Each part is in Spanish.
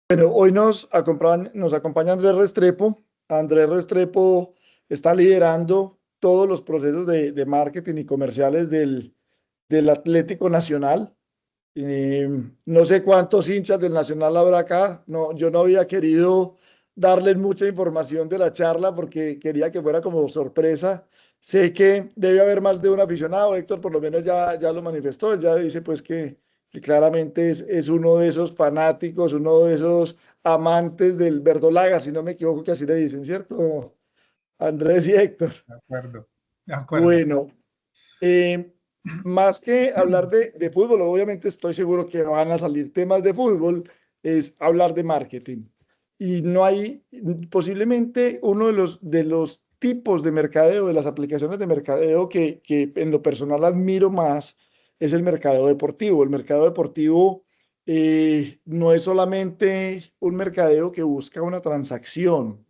Bueno, hoy nos acompaña Andrés Restrepo. Andrés Restrepo está liderando todos los procesos de marketing y comerciales del Atlético Nacional. Eh, no sé cuántos hinchas del Nacional habrá acá. No, yo no había querido darles mucha información de la charla porque quería que fuera como sorpresa. Sé que debe haber más de un aficionado. Héctor por lo menos ya lo manifestó. Él ya dice pues que claramente es uno de esos fanáticos, uno de esos amantes del verdolaga, si no me equivoco que así le dicen, ¿cierto? Andrés y Héctor. De acuerdo, de acuerdo. Bueno, eh, más que hablar de fútbol, obviamente estoy seguro que van a salir temas de fútbol, es hablar de marketing. Y no hay, posiblemente uno de los tipos de mercadeo, de las aplicaciones de mercadeo que en lo personal admiro más, es el mercadeo deportivo. El mercado deportivo no es solamente un mercadeo que busca una transacción,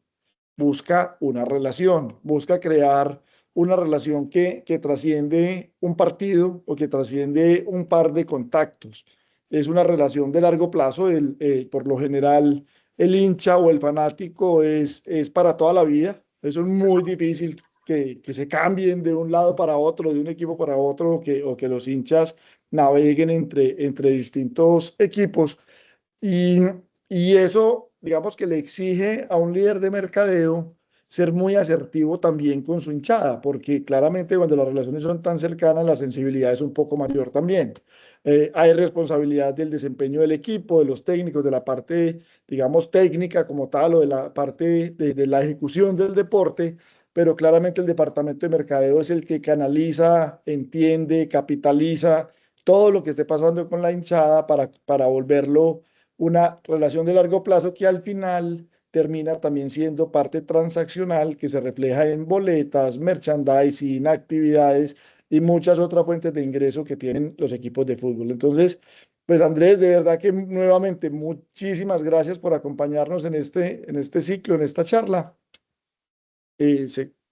busca una relación, busca crear una relación que trasciende un partido o que trasciende un par de contactos. Es una relación de largo plazo. Por lo general, el hincha o el fanático es para toda la vida. Eso es muy difícil que se cambien de un lado para otro, de un equipo para otro, o que los hinchas naveguen entre distintos equipos. Y, y eso, digamos que le exige a un líder de mercadeo ser muy asertivo también con su hinchada, porque claramente cuando las relaciones son tan cercanas, la sensibilidad es un poco mayor también. Hay responsabilidad del desempeño del equipo, de los técnicos, de la parte, digamos, técnica como tal, o de la parte de la ejecución del deporte, pero claramente el departamento de mercadeo es el que canaliza, entiende, capitaliza todo lo que esté pasando con la hinchada para volverlo una relación de largo plazo que al final termina también siendo parte transaccional que se refleja en boletas, merchandising, actividades y muchas otras fuentes de ingreso que tienen los equipos de fútbol. Entonces, pues Andrés, de verdad que nuevamente muchísimas gracias por acompañarnos en este ciclo, en esta charla.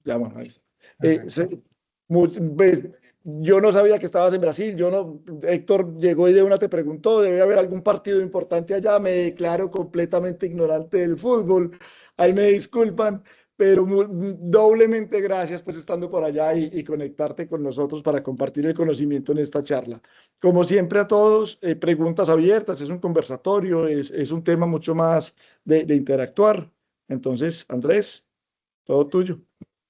Ya, bueno, ahí está. Eh, Perfecto. se- ves, yo no sabía que estabas en Brasil. Yo no, Héctor llegó y de una te preguntó, debe haber algún partido importante allá. Me declaro completamente ignorante del fútbol. Ahí me disculpan, pero doblemente gracias pues estando por allá y conectarte con nosotros para compartir el conocimiento en esta charla. Como siempre a todos, preguntas abiertas, es un conversatorio, es un tema mucho más de interactuar. Entonces, Andrés. Todo tuyo.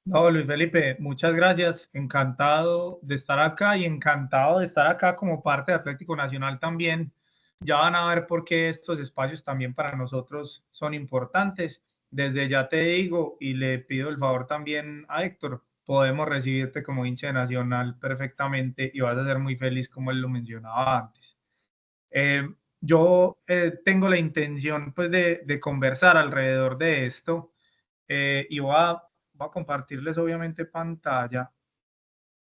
No, Luis Felipe, muchas gracias. Encantado de estar acá y encantado de estar acá como parte de Atlético Nacional también. Ya van a ver por qué estos espacios también para nosotros son importantes. Desde ya te digo y le pido el favor también a Héctor, podemos recibirte como hincha de Nacional perfectamente y vas a ser muy feliz como él lo mencionaba antes. Eh, yo tengo la intención pues de conversar alrededor de esto y voy a compartirles obviamente pantalla.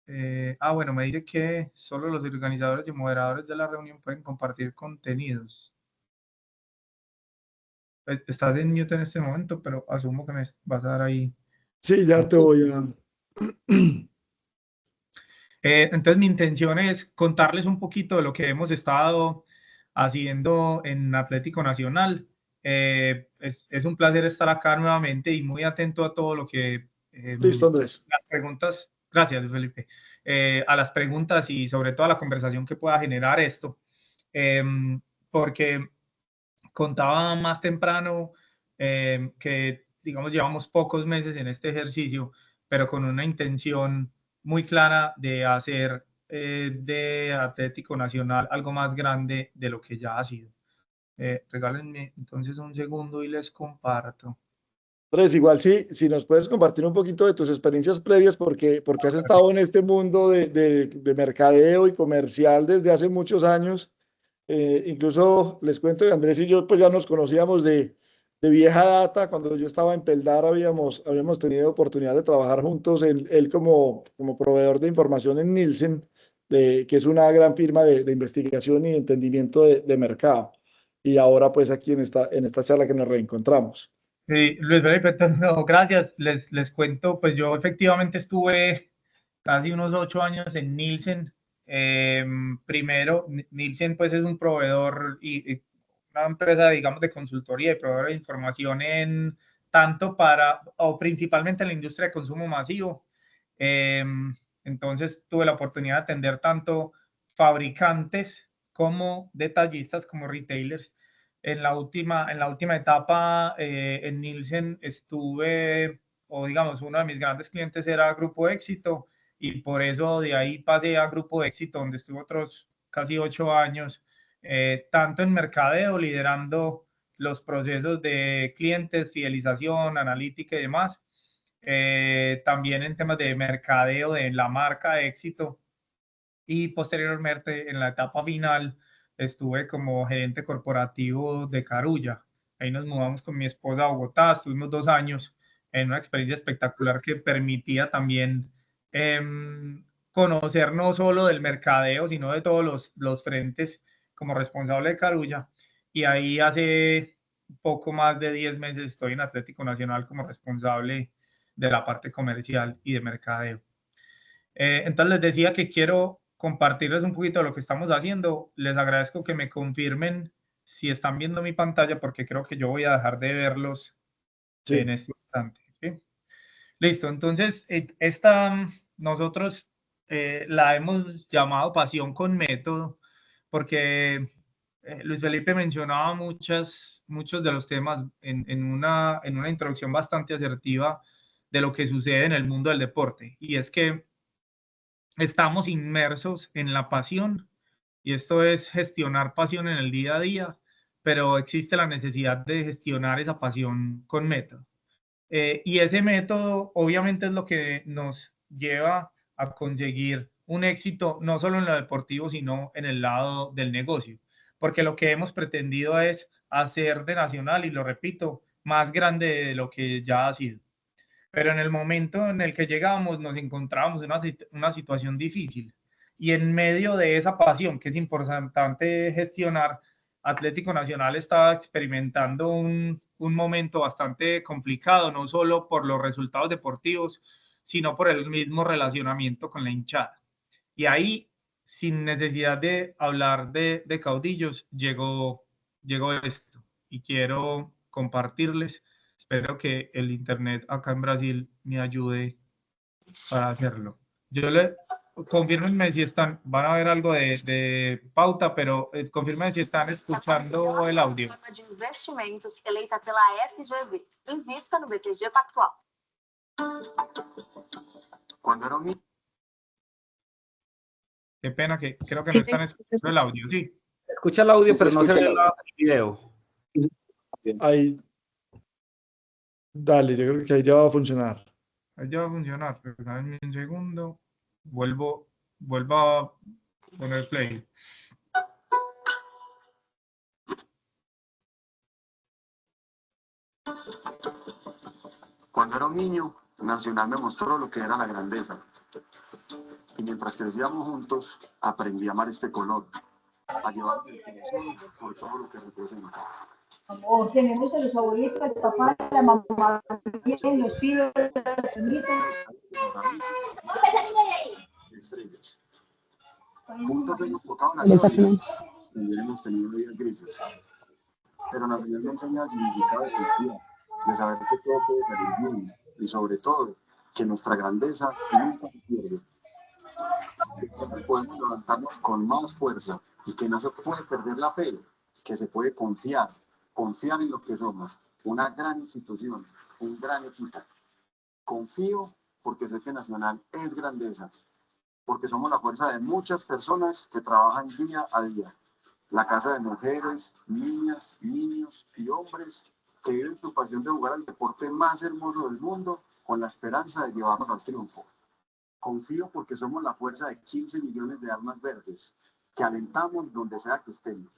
Bueno, me dice que solo los organizadores y moderadores de la reunión pueden compartir contenidos. Estás en mute en este momento, pero asumo que me vas a dar ahí. Sí, ya te voy a... Entonces, mi intención es contarles un poquito de lo que hemos estado haciendo en Atlético Nacional. Es un placer estar acá nuevamente y muy atento a todo lo que Listo, Andrés. las preguntas, gracias Felipe, a las preguntas y sobre todo a la conversación que pueda generar esto. Eh, Porque contaba más temprano que, digamos, llevamos pocos meses en este ejercicio, pero con una intención muy clara de hacer de Atlético Nacional algo más grande de lo que ya ha sido. Regálenme entonces un segundo y les comparto. Andrés, igual sí, si nos puedes compartir un poquito de tus experiencias previas, porque has estado en este mundo de mercadeo y comercial desde hace muchos años. Incluso les cuento que Andrés y yo pues ya nos conocíamos de vieja data. Cuando yo estaba en Peldar habíamos tenido oportunidad de trabajar juntos, él como proveedor de información en Nielsen, que es una gran firma de investigación y entendimiento de mercado. Y ahora pues aquí en esta charla que nos reencontramos. Sí, Luis Felipe, no, gracias. Les cuento, pues yo efectivamente estuve casi unos 8 años en Nielsen. Primero, Nielsen pues es un proveedor y una empresa, digamos, de consultoría y proveedor de información en tanto para, o principalmente en la industria de consumo masivo. Entonces tuve la oportunidad de atender tanto fabricantes como detallistas, como retailers. En la última etapa en Nielsen estuve, o digamos, uno de mis grandes clientes era Grupo Éxito, y por eso de ahí pasé a Grupo Éxito, donde estuve otros casi 8 años, tanto en mercadeo, liderando los procesos de clientes, fidelización, analítica y demás. También en temas de mercadeo de la marca Éxito, y posteriormente en la etapa final estuve como gerente corporativo de Carulla. Ahí nos mudamos con mi esposa a Bogotá, estuvimos 2 años en una experiencia espectacular que permitía también eh, conocer no solo del mercadeo, sino de todos los frentes como responsable de Carulla. Y ahí hace poco más de 10 meses estoy en Atlético Nacional como responsable de la parte comercial y de mercadeo. Entonces les decía que quiero compartirles un poquito de lo que estamos haciendo. Les agradezco que me confirmen si están viendo mi pantalla, porque creo que yo voy a dejar de verlos en Sí, este instante. ¿Sí? Listo, entonces nosotros la hemos llamado Pasión con Método, porque Luis Felipe mencionaba muchos de los temas en una introducción bastante asertiva de lo que sucede en el mundo del deporte. Y es que estamos inmersos en la pasión, y esto es gestionar pasión en el día a día, pero existe la necesidad de gestionar esa pasión con método. Y ese método obviamente es lo que nos lleva a conseguir un éxito no solo en lo deportivo, sino en el lado del negocio, porque lo que hemos pretendido es hacer de Nacional, y lo repito, más grande de lo que ya ha sido. Pero en el momento en el que llegamos nos encontrábamos en una situación difícil, y en medio de esa pasión que es importante gestionar, Atlético Nacional estaba experimentando un momento bastante complicado, no solo por los resultados deportivos, sino por el mismo relacionamiento con la hinchada. Y ahí, sin necesidad de hablar de caudillos, llegó esto, y quiero compartirles. Espero que el internet acá en Brasil me ayude para hacerlo. Yo le confírmenme si están, van a ver algo de pauta, pero confírmenme si están escuchando el audio. De investimentos eleita pela FGV. Invista no BTG Pactual. Cuando era un niño. Qué pena que creo que no Sí, están escuchando el audio, sí. escucha el audio, Sí, pero se no se escucha ve el audio. el video. ahí, dale, yo creo que ahí ya va a funcionar. Ahí ya va a funcionar, pero dame un segundo. Vuelvo a poner play. Cuando era un niño, Nacional me mostró lo que era la grandeza. Y mientras crecíamos juntos, aprendí a amar este color, a llevar el corazón por todo lo que representa. Amor, tenemos a los abuelitos, al papá, a la mamá, los tíos, las señoritas. Estrellas. Juntos hemos tocado la gloria y hemos tenido vidas grises. Pero Nacional me enseña el significado de confiar, de saber que todo puede salir bien y sobre todo que nuestra grandeza nunca se pierde. Que podemos levantarnos con más fuerza y que no se puede perder la fe, que se puede confiar en lo que somos, una gran institución, un gran equipo. Confío porque sé que Nacional es grandeza, porque somos la fuerza de muchas personas que trabajan día a día. La casa de mujeres, niñas, niños y hombres que viven su pasión de jugar al deporte más hermoso del mundo con la esperanza de llevarnos al triunfo. Confío porque somos la fuerza de 15 millones de almas verdes que alentamos donde sea que estemos.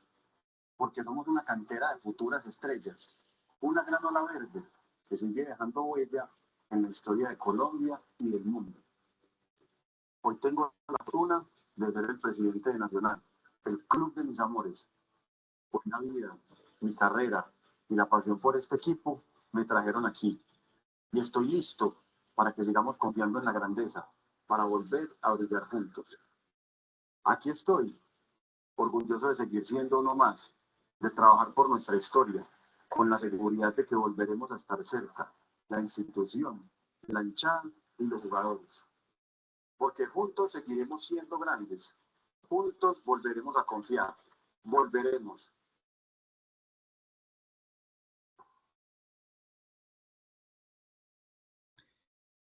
Porque somos una cantera de futuras estrellas, una gran ola verde que sigue dejando huella en la historia de Colombia y del mundo. Hoy tengo la fortuna de ser el presidente de Nacional, el club de mis amores. Por la vida, mi carrera y la pasión por este equipo me trajeron aquí. Y estoy listo para que sigamos confiando en la grandeza, para volver a brillar juntos. Aquí estoy, orgulloso de seguir siendo uno más, de trabajar por nuestra historia, con la seguridad de que volveremos a estar cerca, la institución, la hinchada y los jugadores. Porque juntos seguiremos siendo grandes, juntos volveremos a confiar, volveremos.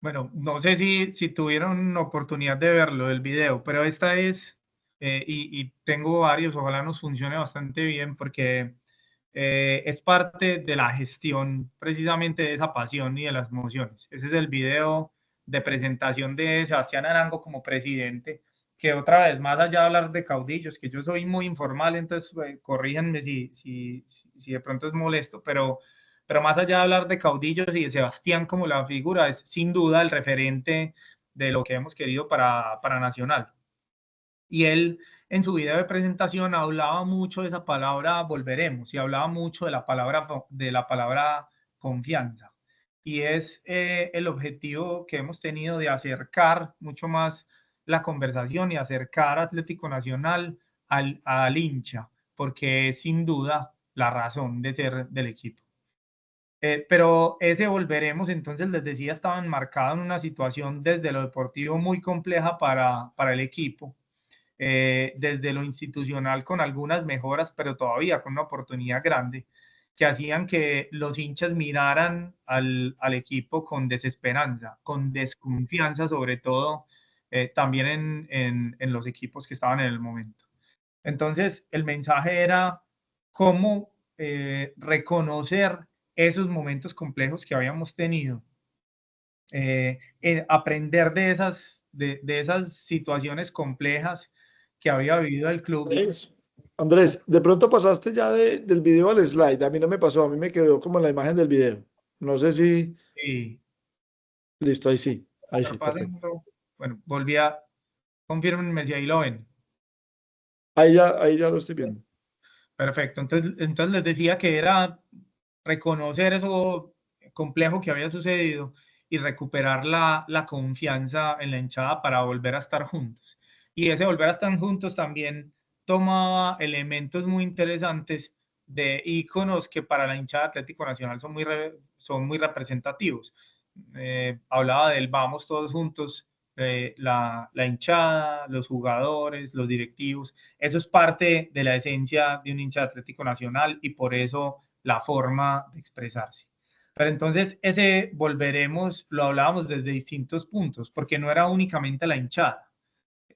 Bueno, no sé si tuvieron oportunidad de verlo, el video, pero esta es, y tengo varios, ojalá nos funcione bastante bien porque es parte de la gestión precisamente de esa pasión y de las emociones. Ese es el video de presentación de Sebastián Arango como presidente, que otra vez, más allá de hablar de caudillos, que yo soy muy informal, entonces corríjanme si de pronto es molesto, pero más allá de hablar de caudillos y de Sebastián como la figura, es sin duda el referente de lo que hemos querido para Nacional. Y él en su video de presentación hablaba mucho de esa palabra volveremos y hablaba mucho de la palabra confianza. Y es el objetivo que hemos tenido de acercar mucho más la conversación y acercar a Atlético Nacional al hincha, porque es sin duda la razón de ser del equipo. Pero ese volveremos, entonces les decía, estaba enmarcado en una situación desde lo deportivo muy compleja para el equipo, desde lo institucional con algunas mejoras, pero todavía con una oportunidad grande, que hacían que los hinchas miraran al equipo con desesperanza, con desconfianza, sobre todo también en los equipos que estaban en el momento. Entonces, el mensaje era cómo reconocer esos momentos complejos que habíamos tenido, aprender de esas situaciones complejas que había vivido el club. Andrés, de pronto pasaste ya del video al slide. A mí no me pasó, a mí me quedó como en la imagen del video. No sé si... Sí, Listo, ahí sí, perfecto. bueno, confírmenme si ahí lo ven. Ahí ya lo estoy viendo. Perfecto, entonces les decía que era reconocer eso complejo que había sucedido y recuperar la confianza en la hinchada para volver a estar juntos. Y ese volver a estar juntos también tomaba elementos muy interesantes de íconos que para la hinchada Atlético Nacional son muy representativos. Hablaba del vamos todos juntos, la hinchada, los jugadores, los directivos. Eso es parte de la esencia de un hincha Atlético Nacional y por eso la forma de expresarse. Pero entonces ese volveremos, lo hablábamos desde distintos puntos, porque no era únicamente la hinchada.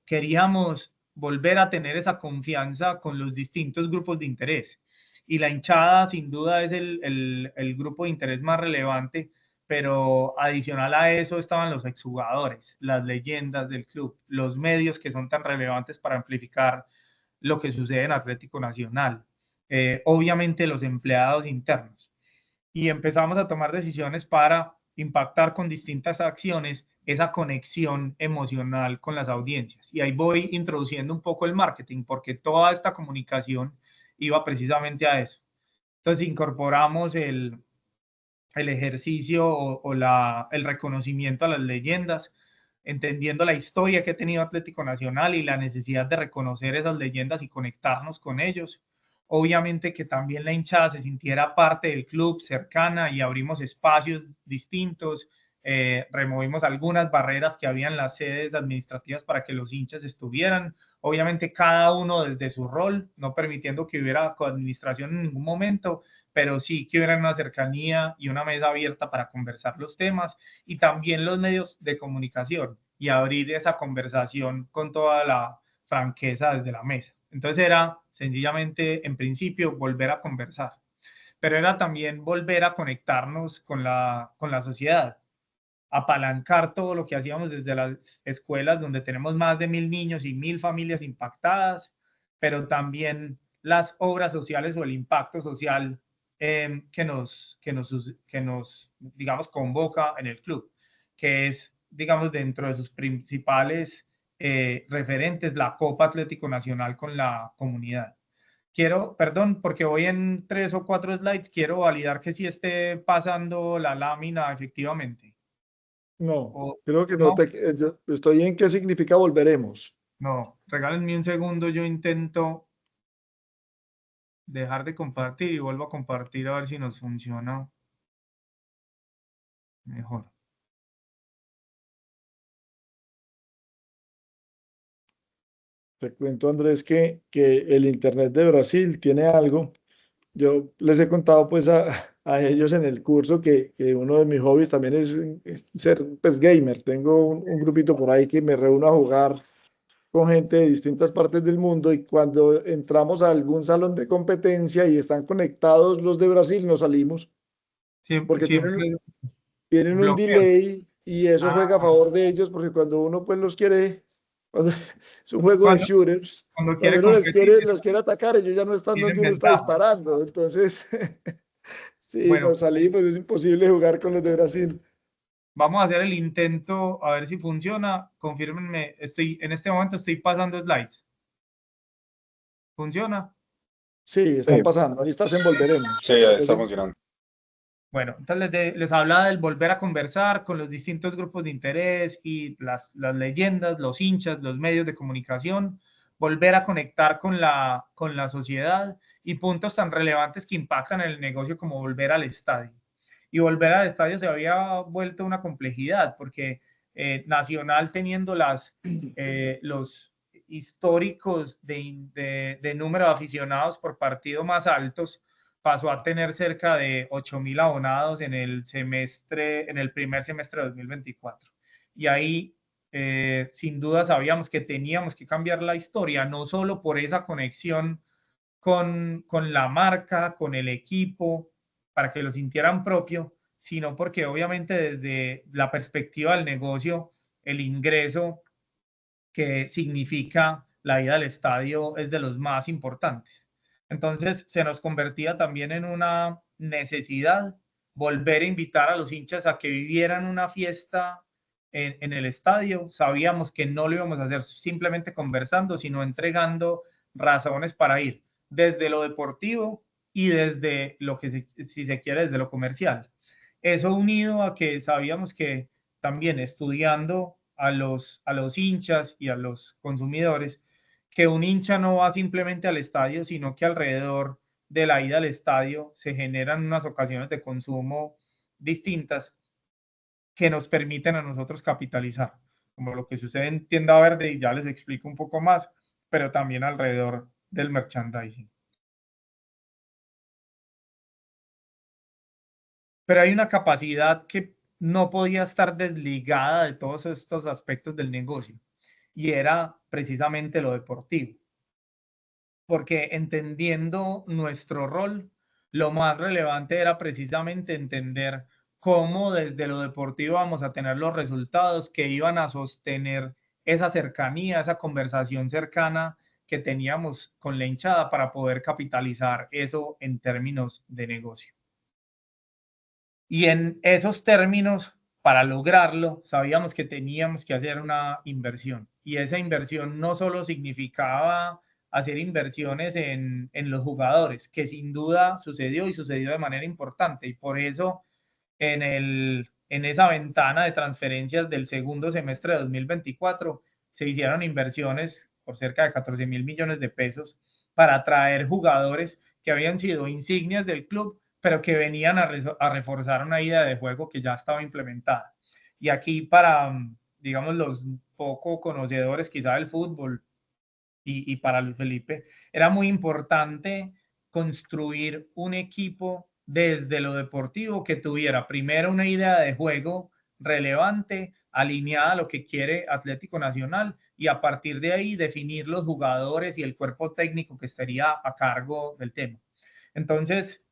Queríamos volver a tener esa confianza con los distintos grupos de interés. Y la hinchada sin duda es el grupo de interés más relevante, pero adicional a eso estaban los exjugadores, las leyendas del club, los medios que son tan relevantes para amplificar lo que sucede en Atlético Nacional, obviamente los empleados internos. Y empezamos a tomar decisiones para impactar con distintas acciones esa conexión emocional con las audiencias. Y ahí voy introduciendo un poco el marketing, porque toda esta comunicación iba precisamente a eso. Entonces incorporamos el ejercicio el reconocimiento a las leyendas, entendiendo la historia que ha tenido Atlético Nacional y la necesidad de reconocer esas leyendas y conectarnos con ellos. Obviamente que también la hinchada se sintiera parte del club, cercana, y abrimos espacios distintos, removimos algunas barreras que había en las sedes administrativas para que los hinchas estuvieran, obviamente cada uno desde su rol, no permitiendo que hubiera coadministración en ningún momento, pero sí que hubiera una cercanía y una mesa abierta para conversar los temas, y también los medios de comunicación y abrir esa conversación con toda la franqueza desde la mesa. Entonces era sencillamente, en principio, volver a conversar, pero era también volver a conectarnos con la sociedad, apalancar todo lo que hacíamos desde las escuelas, donde tenemos más de 1.000 niños y 1.000 familias impactadas, pero también las obras sociales o el impacto social que nos, digamos, convoca en el club, que es, digamos, dentro de sus principales referentes, la Copa Atlético Nacional con la comunidad. Perdón, porque voy en 3 o 4 slides, quiero validar que sí esté pasando la lámina efectivamente. No, creo que no, yo estoy en qué significa volveremos. no, regálenme un segundo, yo intento dejar de compartir y vuelvo a compartir a ver si nos funciona mejor. Te cuento, Andrés, que el Internet de Brasil tiene algo. Yo les he contado pues a ellos en el curso que uno de mis hobbies también es ser pues gamer. Tengo un grupito por ahí que me reúno a jugar con gente de distintas partes del mundo y cuando entramos a algún salón de competencia y están conectados los de Brasil, nos salimos Siempre, porque tienen, siempre tienen un bloqueo. delay y eso Ah, juega a favor de ellos porque cuando uno pues los quiere, cuando- es un juego de cuando, shooters, cuando cuando quiere uno competir, los quiere atacar, ellos ya no están tienen donde uno está ventaja. disparando. Entonces, sí, Bueno, nos salimos, es imposible jugar con los de Brasil. vamos a hacer el intento a ver si funciona. Confírmenme, en este momento estoy pasando slides. ¿Funciona? Sí, están pasando, ahí estás en Volveremos. Sí, ahí está Entonces, funcionando. Bueno, entonces les hablaba del volver a conversar con los distintos grupos de interés y las leyendas, los hinchas, los medios de comunicación, volver a conectar con la sociedad y puntos tan relevantes que impactan el negocio como volver al estadio. Y volver al estadio se había vuelto una complejidad porque Nacional teniendo los históricos de número de aficionados por partido más altos, pasó a tener cerca de 8.000 abonados en el primer semestre de 2024. Y ahí, sin duda, sabíamos que teníamos que cambiar la historia, no solo por esa conexión con la marca, con el equipo, para que lo sintieran propio, sino porque obviamente desde la perspectiva del negocio, el ingreso que significa la ida al estadio es de los más importantes. Entonces se nos convertía también en una necesidad volver a invitar a los hinchas a que vivieran una fiesta en el estadio. Sabíamos que no lo íbamos a hacer simplemente conversando, sino entregando razones para ir, desde lo deportivo y desde lo que, si se quiere, desde lo comercial. Eso unido a que sabíamos que también estudiando a los hinchas y a los consumidores, que un hincha no va simplemente al estadio, sino que alrededor de la ida al estadio se generan unas ocasiones de consumo distintas que nos permiten a nosotros capitalizar, como lo que sucede en Tienda Verde, y ya les explico un poco más, pero también alrededor del merchandising. Pero hay una capacidad que no podía estar desligada de todos estos aspectos del negocio, y era precisamente lo deportivo, porque entendiendo nuestro rol, lo más relevante era precisamente entender cómo desde lo deportivo vamos a tener los resultados que iban a sostener esa cercanía, esa conversación cercana que teníamos con la hinchada para poder capitalizar eso en términos de negocio. Y en esos términos, para lograrlo, sabíamos que teníamos que hacer una inversión. Y esa inversión no solo significaba hacer inversiones en los jugadores, que sin duda sucedió y sucedió de manera importante. Y por eso en esa ventana de transferencias del segundo semestre de 2024 se hicieron inversiones por cerca de 14.000 millones de pesos para atraer jugadores que habían sido insignias del club, pero que venían a reforzar una idea de juego que ya estaba implementada. Y aquí para, digamos, los poco conocedores quizá del fútbol y para Luis Felipe, era muy importante construir un equipo desde lo deportivo que tuviera primero una idea de juego relevante, alineada a lo que quiere Atlético Nacional, y a partir de ahí definir los jugadores y el cuerpo técnico que estaría a cargo del tema. Entonces,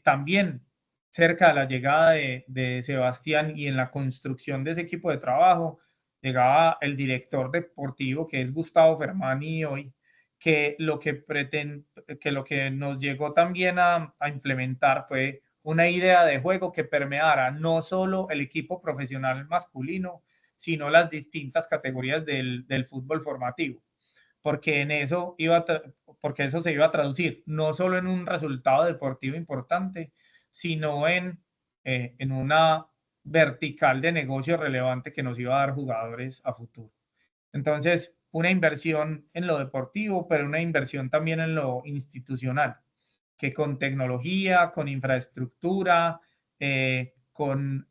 también cerca de la llegada de Sebastián y en la construcción de ese equipo de trabajo, llegaba el director deportivo, que es Gustavo Fermani hoy, que lo que nos llegó también a implementar fue una idea de juego que permeara no solo el equipo profesional masculino, sino las distintas categorías del fútbol formativo, porque porque eso se iba a traducir no solo en un resultado deportivo importante, sino en una vertical de negocio relevante que nos iba a dar jugadores a futuro. Entonces, una inversión en lo deportivo, pero una inversión también en lo institucional. que con tecnología, con infraestructura, con,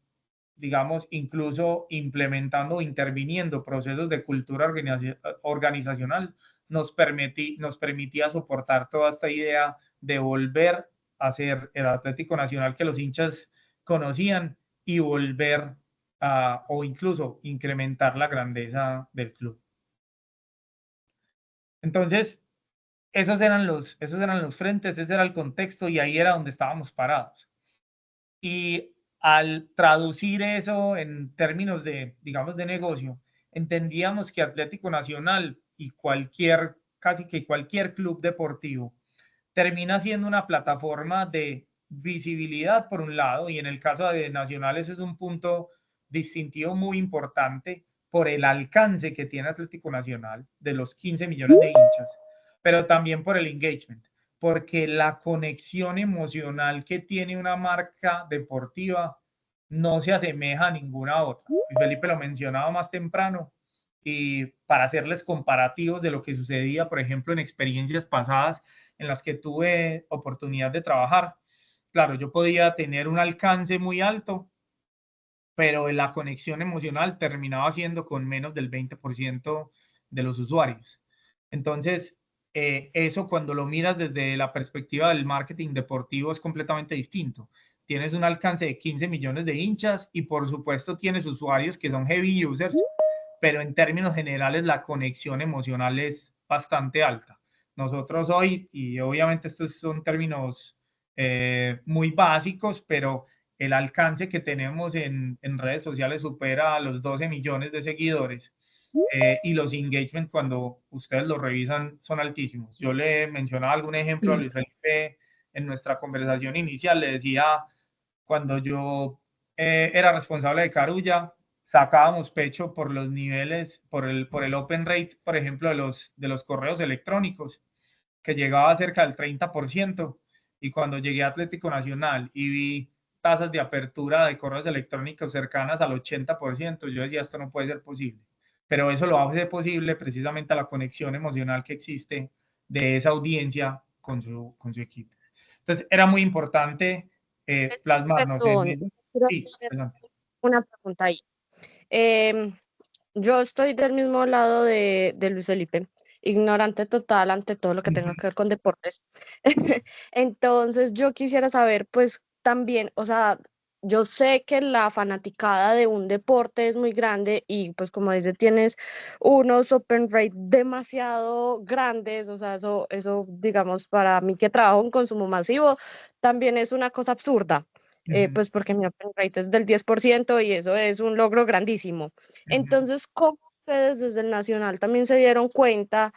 digamos, incluso implementando o interviniendo procesos de cultura organizacional, nos permitía soportar toda esta idea de volver a ser el Atlético Nacional que los hinchas conocían y volver o incluso incrementar la grandeza del club. Entonces, esos eran los frentes, ese era el contexto y ahí era donde estábamos parados. Y al traducir eso en términos de, digamos, de negocio, entendíamos que Atlético Nacional y casi que cualquier club deportivo termina siendo una plataforma de visibilidad por un lado, y en el caso de Nacional eso es un punto distintivo muy importante por el alcance que tiene Atlético Nacional de los 15 millones de hinchas, pero también por el engagement, porque la conexión emocional que tiene una marca deportiva no se asemeja a ninguna otra. Y Felipe lo mencionaba más temprano, y para hacerles comparativos de lo que sucedía, por ejemplo, en experiencias pasadas en las que tuve oportunidad de trabajar. Claro, yo podía tener un alcance muy alto, pero la conexión emocional terminaba siendo con menos del 20% de los usuarios. Entonces, eso cuando lo miras desde la perspectiva del marketing deportivo es completamente distinto. Tienes un alcance de 15 millones de hinchas y por supuesto tienes usuarios que son heavy users, pero en términos generales la conexión emocional es bastante alta. Nosotros hoy, y obviamente estos son términos muy básicos, pero el alcance que tenemos en redes sociales supera a los 12 millones de seguidores, y los engagement cuando ustedes lo revisan son altísimos. Yo le mencionaba algún ejemplo a Luis Felipe en nuestra conversación inicial, le decía, cuando yo era responsable de Carulla, sacábamos pecho por los niveles, por el open rate, por ejemplo, de los correos electrónicos, que llegaba a cerca del 30%, y cuando llegué a Atlético Nacional y vi tasas de apertura de correos electrónicos cercanas al 80%, yo decía, esto no puede ser posible. Pero eso lo hace posible precisamente a la conexión emocional que existe de esa audiencia con su equipo. Entonces, era muy importante plasmarnos Perdón, en... quiero Sí, hacer adelante. una pregunta ahí. Yo estoy del mismo lado de Luis Felipe, ignorante total ante todo lo que tenga que ver con deportes. Entonces, yo quisiera saber, pues también, o sea, yo sé que la fanaticada de un deporte es muy grande y pues como dice, tienes unos open rate demasiado grandes, o sea, eso digamos, para mí que trabajo en consumo masivo, también es una cosa absurda. Pues porque mi open rate es del 10% y eso es un logro grandísimo. Entonces, ¿cómo ustedes desde el Nacional también se dieron cuenta,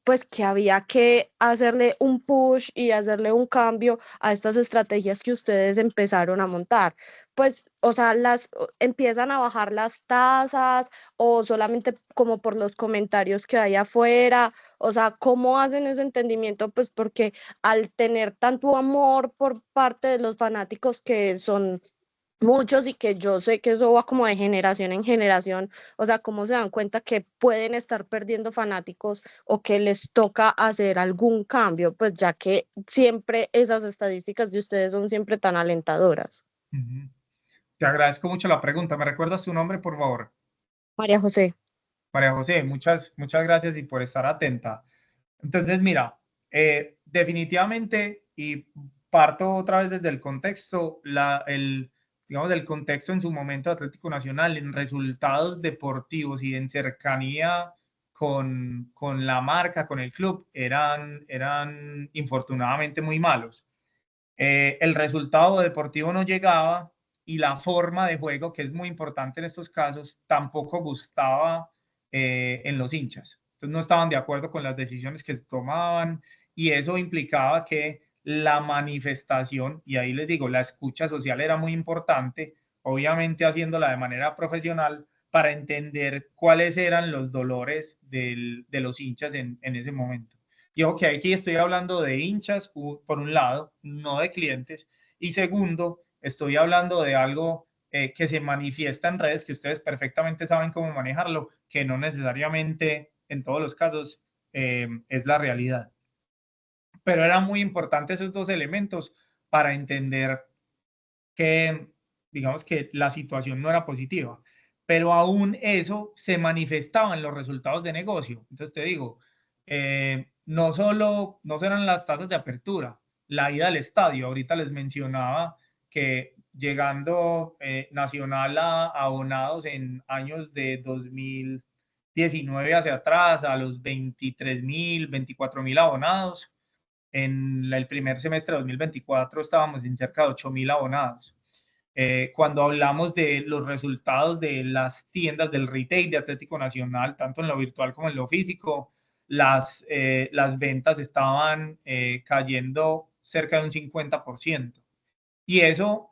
pues que había que hacerle un push y hacerle un cambio a estas estrategias que ustedes empezaron a montar? Pues, o sea, empiezan a bajar las tasas o solamente como por los comentarios que hay afuera, o sea, ¿cómo hacen ese entendimiento? Pues porque al tener tanto amor por parte de los fanáticos que son muchos y que yo sé que eso va como de generación en generación, o sea, cómo se dan cuenta que pueden estar perdiendo fanáticos o que les toca hacer algún cambio, pues ya que siempre esas estadísticas de ustedes son siempre tan alentadoras. Te agradezco mucho la pregunta. ¿Me recuerdas tu nombre, por favor? María José. María José, muchas gracias y por estar atenta. Entonces, mira, definitivamente, y parto otra vez desde el contexto, digamos, el contexto en su momento de Atlético Nacional, en resultados deportivos y en cercanía con la marca, con el club, eran infortunadamente muy malos. El resultado deportivo no llegaba y la forma de juego, que es muy importante en estos casos, tampoco gustaba en los hinchas. Entonces no estaban de acuerdo con las decisiones que se tomaban y eso implicaba que la manifestación, y ahí les digo, la escucha social era muy importante, obviamente haciéndola de manera profesional para entender cuáles eran los dolores de los hinchas en ese momento. Y ojo que aquí estoy hablando de hinchas, por un lado, no de clientes, y segundo, estoy hablando de algo que se manifiesta en redes, que ustedes perfectamente saben cómo manejarlo, que no necesariamente en todos los casos es la realidad. pero era muy importante esos dos elementos para entender que, digamos que la situación no era positiva, pero aún eso se manifestaba en los resultados de negocio. Entonces te digo, no solo eran las tasas de apertura, la ida al estadio. Ahorita les mencionaba que llegando Nacional a abonados en años de 2019 hacia atrás, a los 23.000, 24.000 abonados. En el primer semestre de 2024 estábamos en cerca de 8.000 abonados. Cuando hablamos de los resultados de las tiendas del retail de Atlético Nacional, tanto en lo virtual como en lo físico, las ventas estaban cayendo cerca de un 50%. Y eso,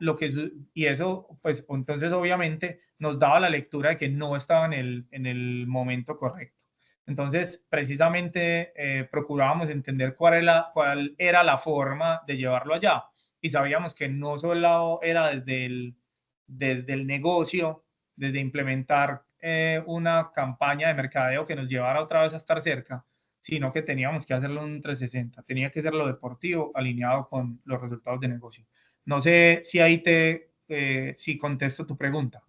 pues entonces obviamente nos daba la lectura de que no estaba en el momento correcto. Entonces, precisamente procurábamos entender cuál era la forma de llevarlo allá. Y sabíamos que no solo era desde el negocio, desde implementar una campaña de mercadeo que nos llevara otra vez a estar cerca, sino que teníamos que hacerlo en un 360. Tenía que ser lo deportivo alineado con los resultados de negocio. No sé si ahí si contesto tu pregunta.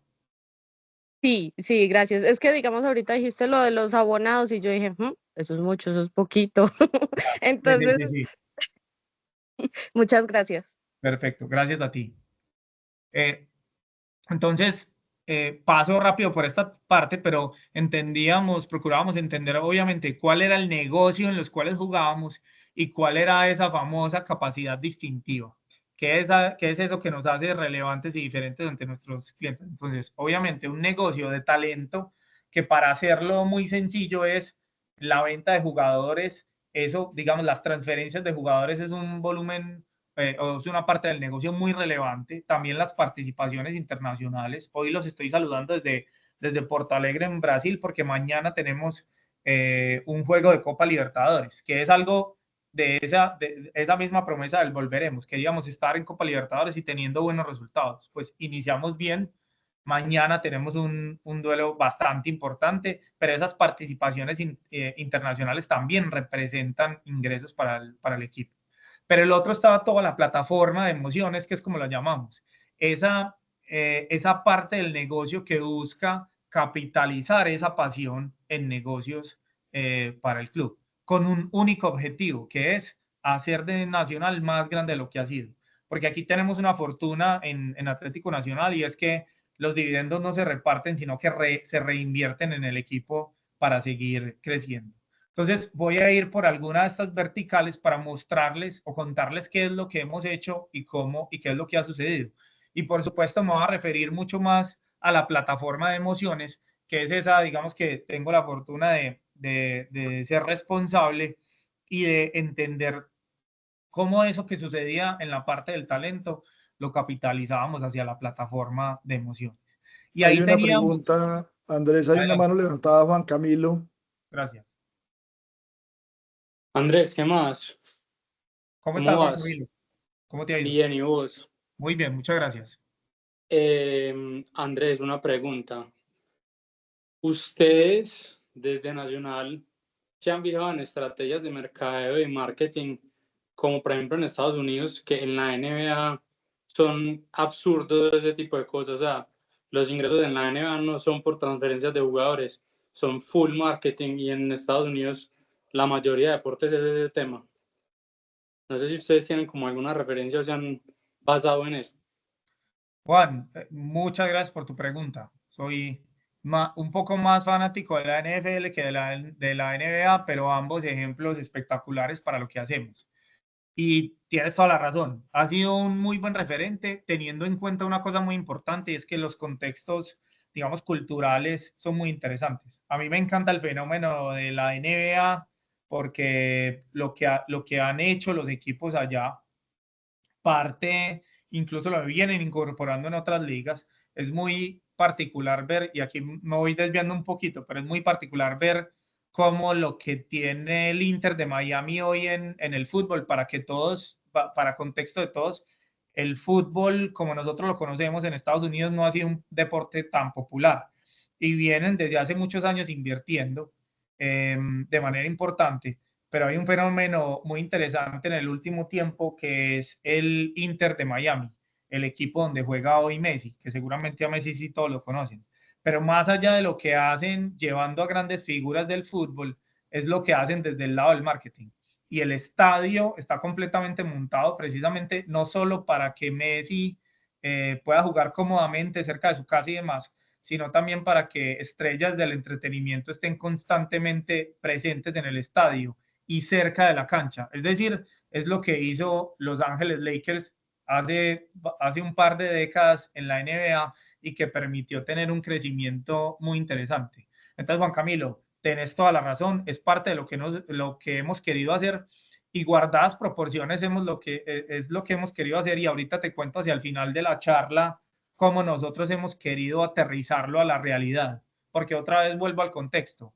Sí, sí, gracias. Es que, digamos, ahorita dijiste lo de los abonados y yo dije, eso es mucho, eso es poquito. Entonces, Sí. muchas gracias. Perfecto, gracias a ti. Entonces, paso rápido por esta parte, pero procurábamos entender obviamente cuál era el negocio en los cuales jugábamos y cuál era esa famosa capacidad distintiva. ¿Qué es eso que nos hace relevantes y diferentes ante nuestros clientes? Entonces, obviamente, un negocio de talento que, para hacerlo muy sencillo, es la venta de jugadores. Eso, digamos, las transferencias de jugadores es un volumen o es una parte del negocio muy relevante. También las participaciones internacionales. Hoy los estoy saludando desde Porto Alegre, en Brasil, porque mañana tenemos un juego de Copa Libertadores, que es algo de esa misma promesa del volveremos. Queríamos estar en Copa Libertadores y teniendo buenos resultados. Pues iniciamos bien. Mañana tenemos un duelo bastante importante, pero esas participaciones internacionales también representan ingresos para el equipo. Pero el otro estaba toda la plataforma de emociones, que es como la llamamos. Esa parte del negocio que busca capitalizar esa pasión en negocios para el club, con un único objetivo, que es hacer de Nacional más grande de lo que ha sido. Porque aquí tenemos una fortuna en Atlético Nacional, y es que los dividendos no se reparten, sino que se reinvierten en el equipo para seguir creciendo. Entonces voy a ir por alguna de estas verticales para mostrarles o contarles qué es lo que hemos hecho y cómo y qué es lo que ha sucedido. Y por supuesto me voy a referir mucho más a la plataforma de emociones, que es esa, digamos, que tengo la fortuna de ser responsable y de entender cómo eso que sucedía en la parte del talento lo capitalizábamos hacia la plataforma de emociones. Y Hay ahí una teníamos... pregunta, Andrés, hay una Adelante. mano levantada, Juan Camilo. Gracias. Andrés, ¿qué más? ¿Cómo ¿Cómo estás, Juan vas? Camilo? ¿Cómo te ha ido? Bien, ¿y vos? Muy bien, muchas gracias. Andrés, una pregunta. ¿Ustedes desde Nacional se han fijado en estrategias de mercadeo y marketing, como por ejemplo en Estados Unidos, que en la NBA son absurdos ese tipo de cosas? O sea, los ingresos en la NBA no son por transferencias de jugadores, son full marketing, y en Estados Unidos la mayoría de deportes es ese tema. No sé si ustedes tienen como alguna referencia o se han basado en eso. Juan, muchas gracias por tu pregunta. Soy un poco más fanático de la NFL que de la NBA, pero ambos ejemplos espectaculares para lo que hacemos. Y tienes toda la razón. Ha sido un muy buen referente, teniendo en cuenta una cosa muy importante, y es que los contextos, digamos, culturales son muy interesantes. A mí me encanta el fenómeno de la NBA porque lo que han hecho los equipos allá, incluso lo vienen incorporando en otras ligas. Es muy particular ver, y aquí me voy desviando un poquito, pero es muy particular ver cómo lo que tiene el Inter de Miami hoy en el fútbol, para contexto de todos, el fútbol como nosotros lo conocemos en Estados Unidos no ha sido un deporte tan popular, y vienen desde hace muchos años invirtiendo de manera importante pero hay un fenómeno muy interesante en el último tiempo que es el Inter de Miami, el equipo donde juega hoy Messi, que seguramente a Messi sí todos lo conocen. Pero más allá de lo que hacen llevando a grandes figuras del fútbol, es lo que hacen desde el lado del marketing. Y el estadio está completamente montado precisamente no solo para que Messi pueda jugar cómodamente cerca de su casa y demás, sino también para que estrellas del entretenimiento estén constantemente presentes en el estadio y cerca de la cancha. Es decir, es lo que hizo Los Ángeles Lakers hace un par de décadas en la NBA y que permitió tener un crecimiento muy interesante. Entonces, Juan Camilo, tenés toda la razón, es parte de lo que hemos querido hacer y guardadas proporciones es lo que hemos querido hacer, y ahorita te cuento hacia el final de la charla cómo nosotros hemos querido aterrizarlo a la realidad, porque otra vez vuelvo al contexto.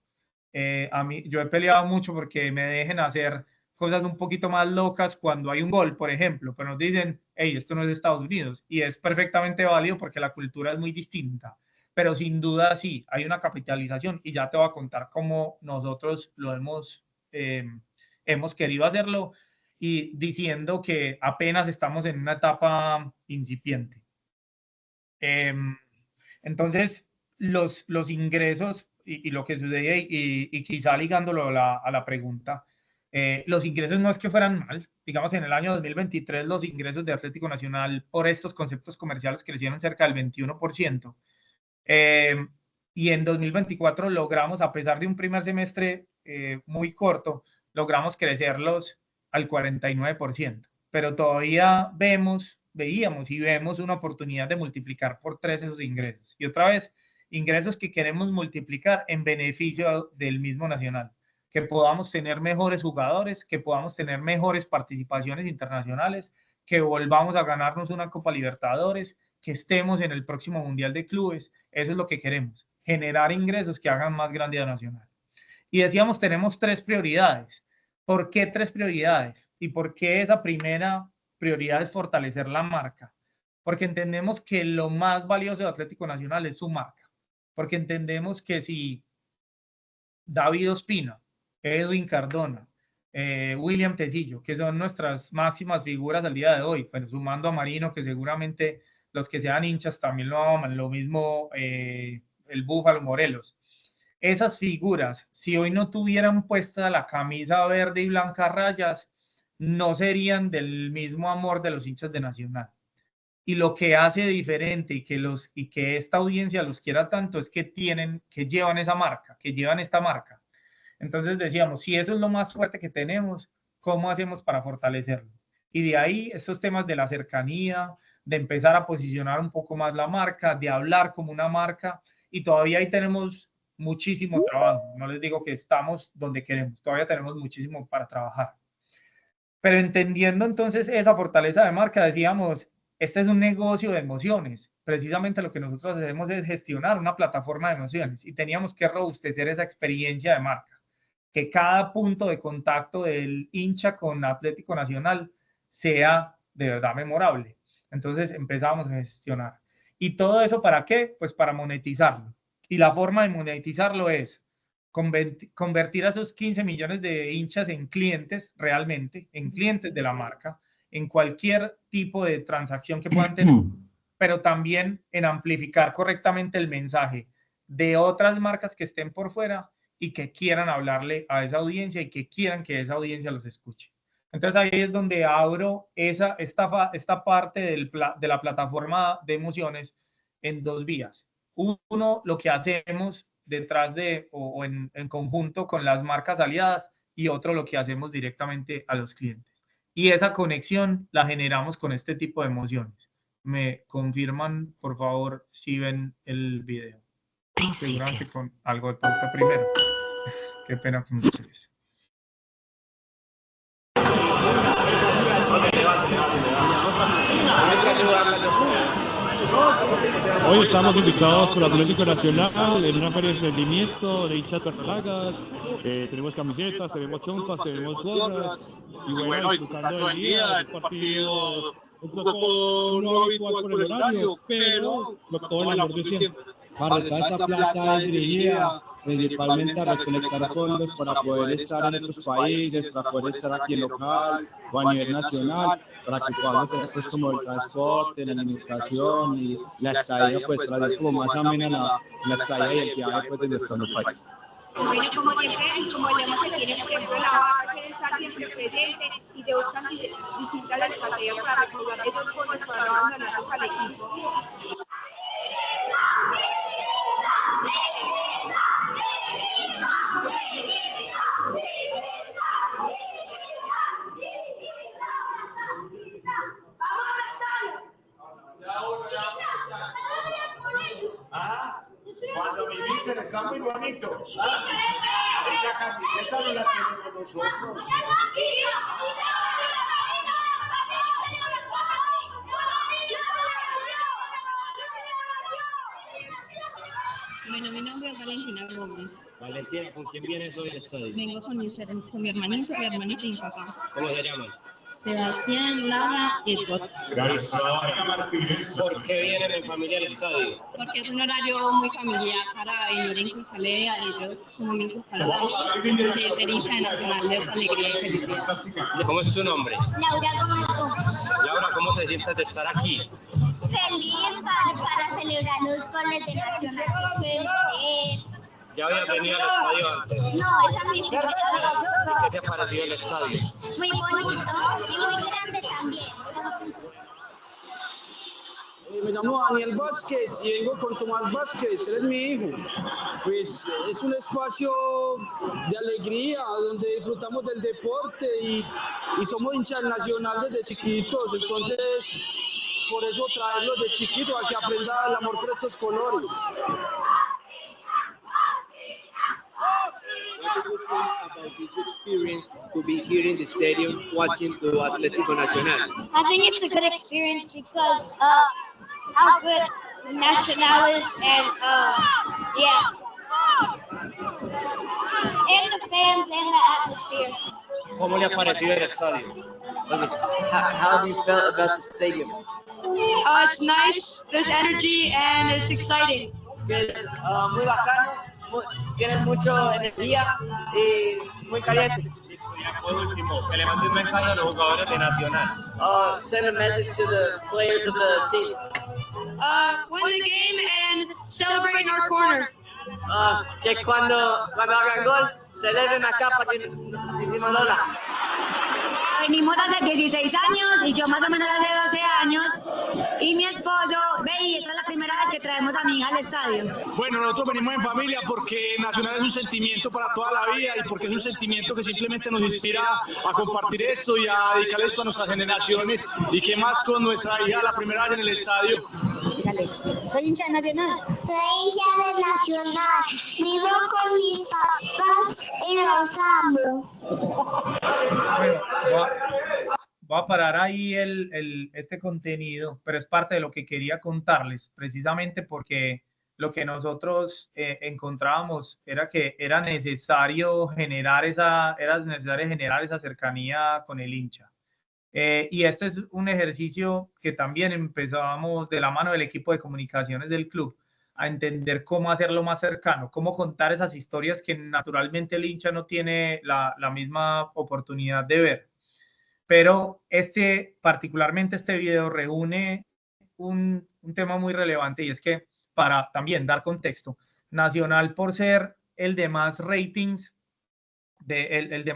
Yo he peleado mucho porque me dejen hacer cosas un poquito más locas cuando hay un gol, por ejemplo, pero nos dicen, hey, esto no es Estados Unidos, y es perfectamente válido porque la cultura es muy distinta, pero sin duda sí, hay una capitalización, y ya te voy a contar cómo nosotros lo hemos querido hacerlo, y diciendo que apenas estamos en una etapa incipiente. Entonces, los ingresos y lo que sucede, y quizá ligándolo a la pregunta, los ingresos no es que fueran mal. Digamos, en el año 2023 los ingresos de Atlético Nacional por estos conceptos comerciales crecieron cerca del 21%. Y en 2024 logramos, a pesar de un primer semestre muy corto, logramos crecerlos al 49%. Pero todavía veíamos y vemos una oportunidad de multiplicar por 3 esos ingresos. Y otra vez, ingresos que queremos multiplicar en beneficio del mismo Nacional. Que podamos tener mejores jugadores, que podamos tener mejores participaciones internacionales, que volvamos a ganarnos una Copa Libertadores, que estemos en el próximo Mundial de Clubes. Eso es lo que queremos, generar ingresos que hagan más grande a Nacional. Y decíamos, tenemos 3 prioridades. ¿Por qué 3 prioridades? ¿Y por qué esa primera prioridad es fortalecer la marca? Porque entendemos que lo más valioso de Atlético Nacional es su marca. Porque entendemos que si David Ospina, Edwin Cardona, William Tecillo, que son nuestras máximas figuras al día de hoy, pero sumando a Marino, que seguramente los que sean hinchas también lo aman, lo mismo el Búfalo Morelos. Esas figuras, si hoy no tuvieran puesta la camisa verde y blanca rayas, no serían del mismo amor de los hinchas de Nacional. Y lo que hace diferente y que esta audiencia los quiera tanto es que llevan esa marca, que llevan esta marca. Entonces decíamos, si eso es lo más fuerte que tenemos, ¿cómo hacemos para fortalecerlo? Y de ahí estos temas de la cercanía, de empezar a posicionar un poco más la marca, de hablar como una marca, y todavía ahí tenemos muchísimo trabajo. No les digo que estamos donde queremos, todavía tenemos muchísimo para trabajar. Pero entendiendo entonces esa fortaleza de marca, decíamos, este es un negocio de emociones. Precisamente lo que nosotros hacemos es gestionar una plataforma de emociones, y teníamos que robustecer esa experiencia de marca, que cada punto de contacto del hincha con Atlético Nacional sea de verdad memorable. Entonces empezamos a gestionar. ¿Y todo eso para qué? Pues para monetizarlo. Y la forma de monetizarlo es convertir a esos 15 millones de hinchas en clientes, realmente, en clientes de la marca, en cualquier tipo de transacción que puedan tener, pero también en amplificar correctamente el mensaje de otras marcas que estén por fuera y que quieran hablarle a esa audiencia y que quieran que esa audiencia los escuche. Entonces ahí es donde abro esta parte de la plataforma de emociones en 2 vías. Uno, lo que hacemos detrás de o en conjunto con las marcas aliadas, y otro, lo que hacemos directamente a los clientes. Y esa conexión la generamos con este tipo de emociones. ¿Me confirman, por favor, si ven el video? Seguramente con algo de pauta primero. Qué pena con ustedes. Hoy estamos invitados por Atlético Nacional en una feria de emprendimiento de hinchas verdolagas. Tenemos camisetas, tenemos chompas, tenemos gorras. Y bueno, disfrutando del día, el partido un poco no habitual por el horario, pero con todo el amor de siempre. Toda esta plata es dirigida principalmente a recolectar fondos para poder estar en otros países, para poder estar aquí en local o a nivel nacional, para que podamos hacer pues como el transporte, la alimentación y la estadía, pues para hacer como más amena la estadía y el viaje pues de nuestro país. Bueno, como siempre, como el lema que tiene, por ejemplo, la barra quiere estar siempre presente y se buscan distintas estrategias para recaudar esos fondos para no abandonarlos al equipo. Cuando militan están muy bonitos. Esa camiseta no la tenemos nosotros. Bueno, mi nombre es Valentina Gómez. Valentina, ¿con quién vienes hoy al estadio? Vengo con mi hermanito, mi hermanita y mi papá. ¿Cómo se llaman? Sebastián, Laura y Scott. ¿Por qué vienen en familia al estadio? Porque es un horario muy familiar para venir a inculcarle a ellos, como me inculcaron a mí, de ser hincha de Nacional, de esa alegría y felicidad. ¿Cómo es tu nombre? Laura Gómez. Laura, ¿cómo te sientes de estar aquí? Feliz para celebrar los goles de Nacional. ¿Ya habías venido al estadio antes? No, esa es mi primera vez. ¿Qué te ha parecido el estadio? Muy bonito y muy grande también. Me llamo Daniel Vázquez y vengo con Tomás Vázquez, él es mi hijo. Pues es un espacio de alegría donde disfrutamos del deporte y somos hinchas nacional desde chiquitos, entonces por eso traerlos de chiquitos a que aprenda el amor por estos colores. What do you think about this experience to be here in the stadium watching the Atlético Nacional? I think it's a good experience because how good Nacional is and yeah. And the fans and the atmosphere. ¿Cómo le ha parecido el estadio? Okay. How have you felt about the stadium? It's nice, there's energy and it's exciting. Muy bacano, tienen mucha energía y muy caliente. Por último, que le mande un mensaje a los jugadores de Nacional. Send a message to the players of the team. Win the game and celebrate in our corner. Que cuando hagan gol, celebren acá para que hicimos Lola. Venimos hace 16 años y yo más o menos hace 12 años y mi esposo, y esta es la primera vez que traemos a mi hija al estadio. Bueno, nosotros venimos en familia porque Nacional es un sentimiento para toda la vida y porque es un sentimiento que simplemente nos inspira a compartir esto y a dedicar esto a nuestras generaciones y que más con nuestra hija la primera vez en el estadio. Dígale, soy hincha de Nacional. Soy hincha de Nacional. Vivo con mis papás y los amo. Bueno, voy a parar ahí este contenido, pero es parte de lo que quería contarles, precisamente porque lo que nosotros encontrábamos era que era necesario generar esa cercanía con el hincha. Y este es un ejercicio que también empezamos de la mano del equipo de comunicaciones del club a entender cómo hacerlo más cercano, cómo contar esas historias que naturalmente el hincha no tiene la misma oportunidad de ver. Pero particularmente este video reúne un tema muy relevante y es que para también dar contexto, Nacional por ser el de más ratings, del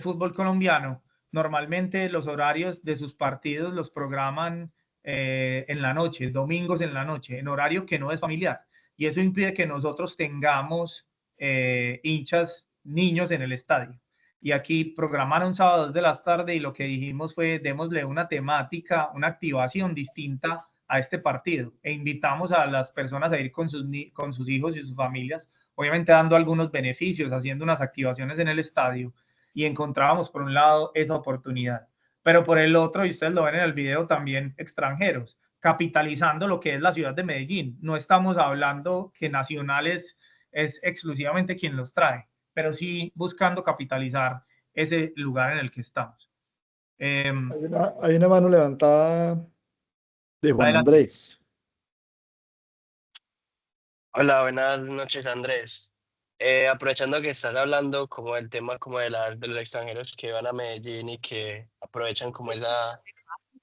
fútbol colombiano, normalmente los horarios de sus partidos los programan en la noche, domingos en la noche, en horario que no es familiar. Y eso impide que nosotros tengamos hinchas, niños en el estadio. Y aquí programaron sábados de la tarde y lo que dijimos fue démosle una temática, una activación distinta a este partido e invitamos a las personas a ir con sus hijos y sus familias, obviamente dando algunos beneficios, haciendo unas activaciones en el estadio y encontrábamos por un lado esa oportunidad, pero por el otro, y ustedes lo ven en el video también, extranjeros, capitalizando lo que es la ciudad de Medellín. No estamos hablando que Nacional es exclusivamente quien los trae, pero sí buscando capitalizar ese lugar en el que estamos. Hay una mano levantada de Juan Adelante. Andrés. Hola, buenas noches, Andrés. Aprovechando que estás hablando como del tema como de los extranjeros que van a Medellín y que aprovechan como esa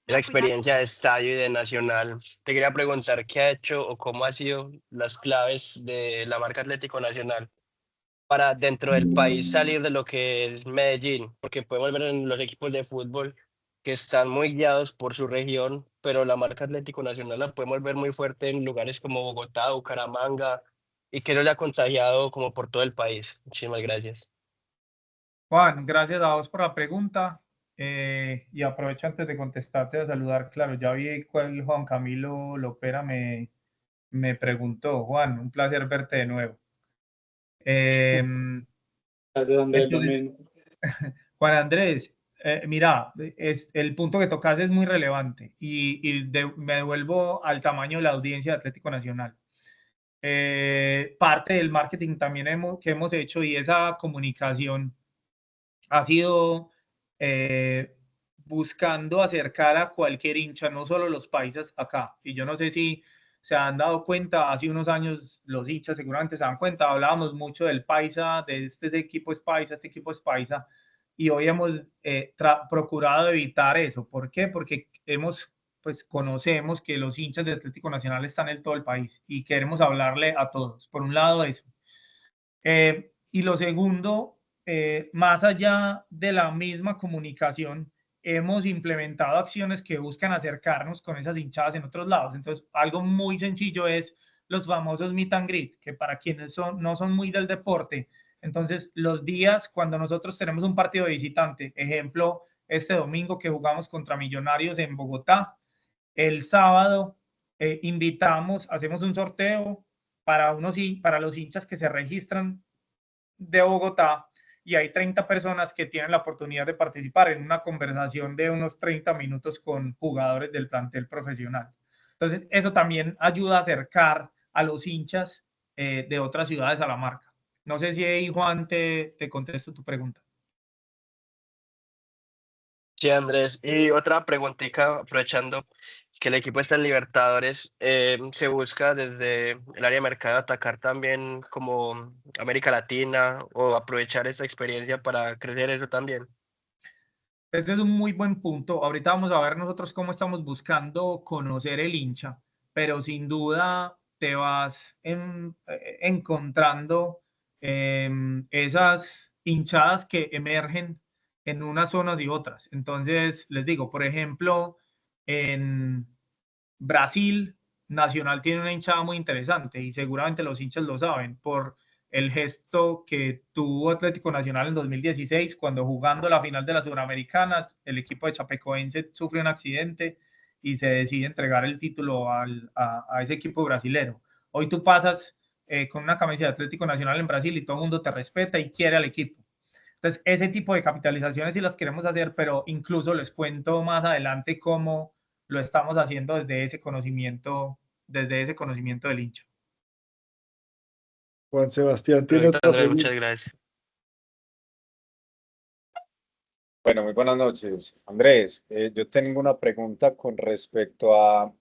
experiencia de estadio y de Nacional, te quería preguntar qué ha hecho o cómo ha sido las claves de la marca Atlético Nacional para dentro del país salir de lo que es Medellín, porque podemos ver en los equipos de fútbol que están muy guiados por su región, pero la marca Atlético Nacional la podemos ver muy fuerte en lugares como Bogotá, Bucaramanga, y que no le ha contagiado como por todo el país. Muchísimas gracias. Juan, gracias a vos por la pregunta. Y aprovecho antes de contestarte a saludar. Claro, ya vi cuál Juan Camilo Lopera me preguntó. Juan, un placer verte de nuevo. Gracias, Andrés, lo Entonces, mismo. Juan Andrés, mira, el punto que tocas es muy relevante y me devuelvo al tamaño de la audiencia de Atlético Nacional. Parte del marketing también que hemos hecho y esa comunicación ha sido buscando acercar a cualquier hincha, no solo los paisas acá. Y yo no sé si se han dado cuenta, hace unos años los hinchas seguramente se dan cuenta, hablábamos mucho del paisa, de este equipo es paisa, este equipo es paisa, y hoy hemos procurado evitar eso. ¿Por qué? Porque pues conocemos que los hinchas de Atlético Nacional están en todo el país y queremos hablarle a todos. Por un lado eso. Y lo segundo, más allá de la misma comunicación, hemos implementado acciones que buscan acercarnos con esas hinchadas en otros lados. Entonces, algo muy sencillo es los famosos meet and greet, que para quienes no son muy del deporte, entonces los días cuando nosotros tenemos un partido de visitante, ejemplo, este domingo que jugamos contra Millonarios en Bogotá, el sábado hacemos un sorteo para los hinchas que se registran de Bogotá y hay 30 personas que tienen la oportunidad de participar en una conversación de unos 30 minutos con jugadores del plantel profesional. Entonces, eso también ayuda a acercar a los hinchas de otras ciudades a la marca. No sé si ahí, Juan, te contesto tu pregunta. Sí, Andrés. Y otra preguntita, aprovechando que el equipo está en Libertadores, se busca desde el área de mercado atacar también como América Latina o aprovechar esa experiencia para crecer eso también. Este es un muy buen punto. Ahorita vamos a ver nosotros cómo estamos buscando conocer el hincha, pero sin duda te vas encontrando esas hinchadas que emergen en unas zonas y otras. Entonces, les digo, por ejemplo, en Brasil, Nacional tiene una hinchada muy interesante y seguramente los hinchas lo saben por el gesto que tuvo Atlético Nacional en 2016 cuando jugando la final de la Sudamericana, el equipo de Chapecoense sufre un accidente y se decide entregar el título a ese equipo brasilero. Hoy tú pasas con una camiseta de Atlético Nacional en Brasil y todo el mundo te respeta y quiere al equipo. Entonces, ese tipo de capitalizaciones sí las queremos hacer, pero incluso les cuento más adelante cómo lo estamos haciendo desde ese conocimiento del hincha. Juan Sebastián tiene Perfecto, otra Andrés, pregunta. muchas gracias. Bueno, muy buenas noches. Andrés, yo tengo una pregunta con respecto a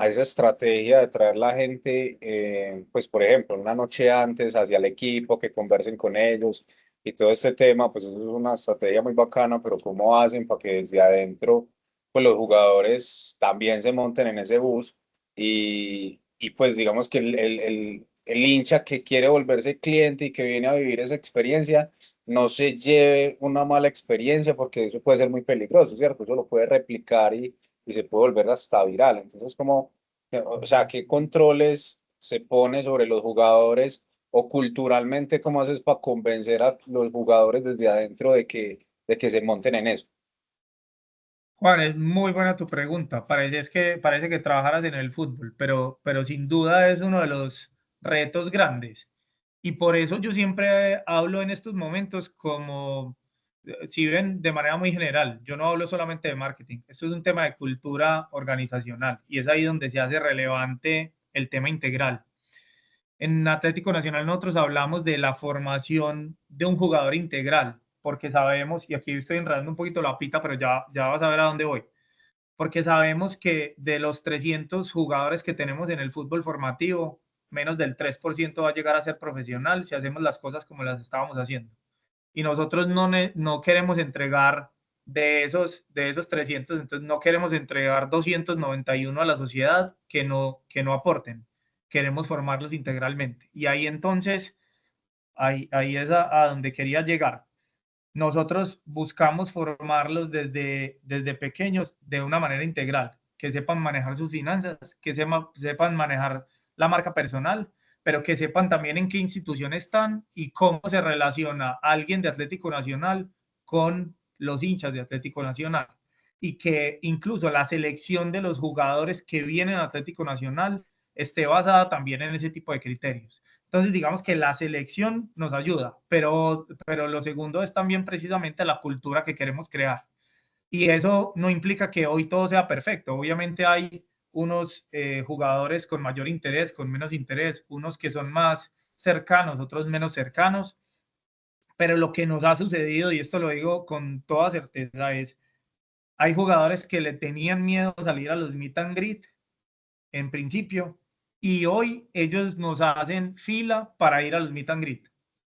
esa estrategia de traer la gente, pues por ejemplo, una noche antes hacia el equipo, que conversen con ellos y todo este tema, pues eso es una estrategia muy bacana, pero ¿cómo hacen para que desde adentro, pues los jugadores también se monten en ese bus y pues digamos que el hincha que quiere volverse cliente y que viene a vivir esa experiencia, no se lleve una mala experiencia porque eso puede ser muy peligroso, ¿cierto? Eso lo puede replicar y se puede volver hasta viral. Entonces, como, o sea, ¿qué controles se pone sobre los jugadores o culturalmente cómo haces para convencer a los jugadores desde adentro de que se monten en eso? Juan, es muy buena tu pregunta. Parece que trabajaras en el fútbol, pero sin duda es uno de los retos grandes. Y por eso yo siempre hablo en estos momentos como, si ven, de manera muy general. Yo no hablo solamente de marketing. Esto es un tema de cultura organizacional y es ahí donde se hace relevante el tema integral. En Atlético Nacional nosotros hablamos de la formación de un jugador integral, porque sabemos, y aquí estoy enredando un poquito la pita, pero ya vas a ver a dónde voy, porque sabemos que de los 300 jugadores que tenemos en el fútbol formativo, menos del 3% va a llegar a ser profesional si hacemos las cosas como las estábamos haciendo. Y nosotros no queremos entregar de esos 300, entonces no queremos entregar 291 a la sociedad que no aporten. Queremos formarlos integralmente. Y ahí entonces, ahí es a donde quería llegar. Nosotros buscamos formarlos desde pequeños de una manera integral, que sepan manejar sus finanzas, que sepan manejar la marca personal, pero que sepan también en qué institución están y cómo se relaciona alguien de Atlético Nacional con los hinchas de Atlético Nacional. Y que incluso la selección de los jugadores que vienen a Atlético Nacional esté basada también en ese tipo de criterios. Entonces, digamos que la selección nos ayuda, pero lo segundo es también precisamente la cultura que queremos crear. Y eso no implica que hoy todo sea perfecto. Obviamente hay unos jugadores con mayor interés, con menos interés, unos que son más cercanos, otros menos cercanos. Pero lo que nos ha sucedido, y esto lo digo con toda certeza, es hay jugadores que le tenían miedo a salir a los meet and greet en principio, y hoy ellos nos hacen fila para ir a los meet and greet.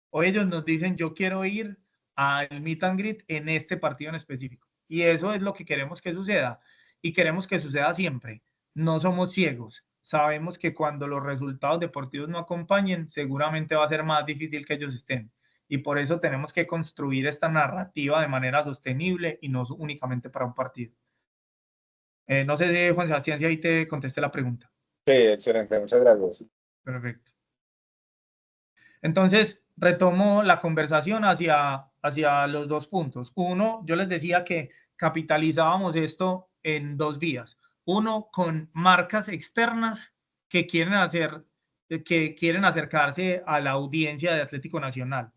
Hoy ellos nos dicen, yo quiero ir al meet and greet en este partido en específico. Y eso es lo que queremos que suceda. Y queremos que suceda siempre. No somos ciegos. Sabemos que cuando los resultados deportivos no acompañen, seguramente va a ser más difícil que ellos estén. Y por eso tenemos que construir esta narrativa de manera sostenible y no únicamente para un partido. No sé si Juan Sebastián, si ahí te contesté la pregunta. Sí, excelente, muchas gracias. Perfecto. Entonces, retomo la conversación hacia los dos puntos. Uno, yo les decía que capitalizábamos esto en dos vías. Uno, con marcas externas que quieren acercarse a la audiencia de Atlético Nacional.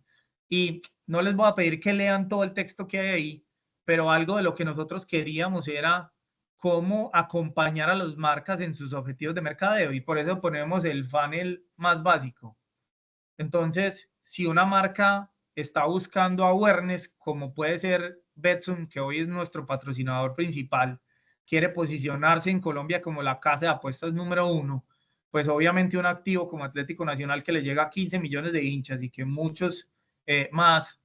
Y no les voy a pedir que lean todo el texto que hay ahí, pero algo de lo que nosotros queríamos era cómo acompañar a las marcas en sus objetivos de mercadeo, y por eso ponemos el funnel más básico. Entonces, si una marca está buscando awareness, como puede ser Betsson, que hoy es nuestro patrocinador principal, quiere posicionarse en Colombia como la casa de apuestas número 1, pues obviamente un activo como Atlético Nacional, que le llega a 15 millones de hinchas y que muchos más